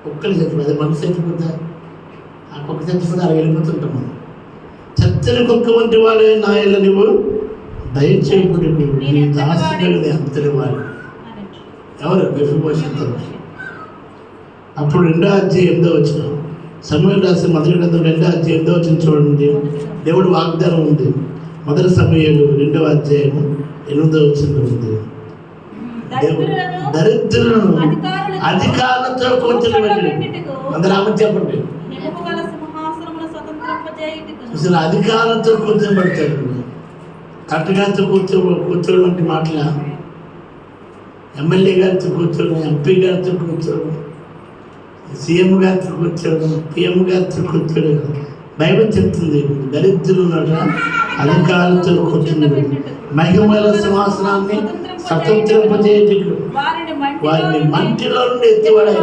Speaker 1: కుక్కలు చచ్చిపోతుంది, అది మనిషి చచ్చిపోతా, ఆ కుక్క చచ్చిపోతే అలా వెళ్ళిపోతుంటాం మనం. చచ్చిన కుక్క వంటి వాడే నా ఇళ్ళ నువ్వు దయచేయకుడు, నీ దాసుడు అంతటి వాడు. ఎవరు? మెఫీబోషెత్. అప్పుడు 2వ అధ్యాయం 8వ సమూయేలు రాసిన మొదటి గ్రంథం 2వ అధ్యాయం 8వ చూడండి. దేవుడు వాగ్దానం ఉంది. మొదటి సమూయేలు 2వ అధ్యాయం 8వ ఉంది. దరిద్రులను అధికారులతో కూర్చోబెట్టి, అందరూ ఆమె చెప్పండి. అసలు అధికారులతో కూర్చోబెడతాడు. కరెక్ట్గాతో కూర్చోవడం వంటి మాటల ఎమ్మెల్యే గారితో కూర్చోవడం, ఎంపీ గారితో కూర్చోవడం, సీఎం గారితో కూర్చోవడం, పిఎం గారితో కూర్చోవడం. బైబిల్ చెప్తుంది దరిద్రులు అధికారులతో కూర్చుని మహిమల సింహాసనాన్ని స్వతంత్రింపజేయటకు వారిని మంటిలో నుండి ఎత్తివాడు.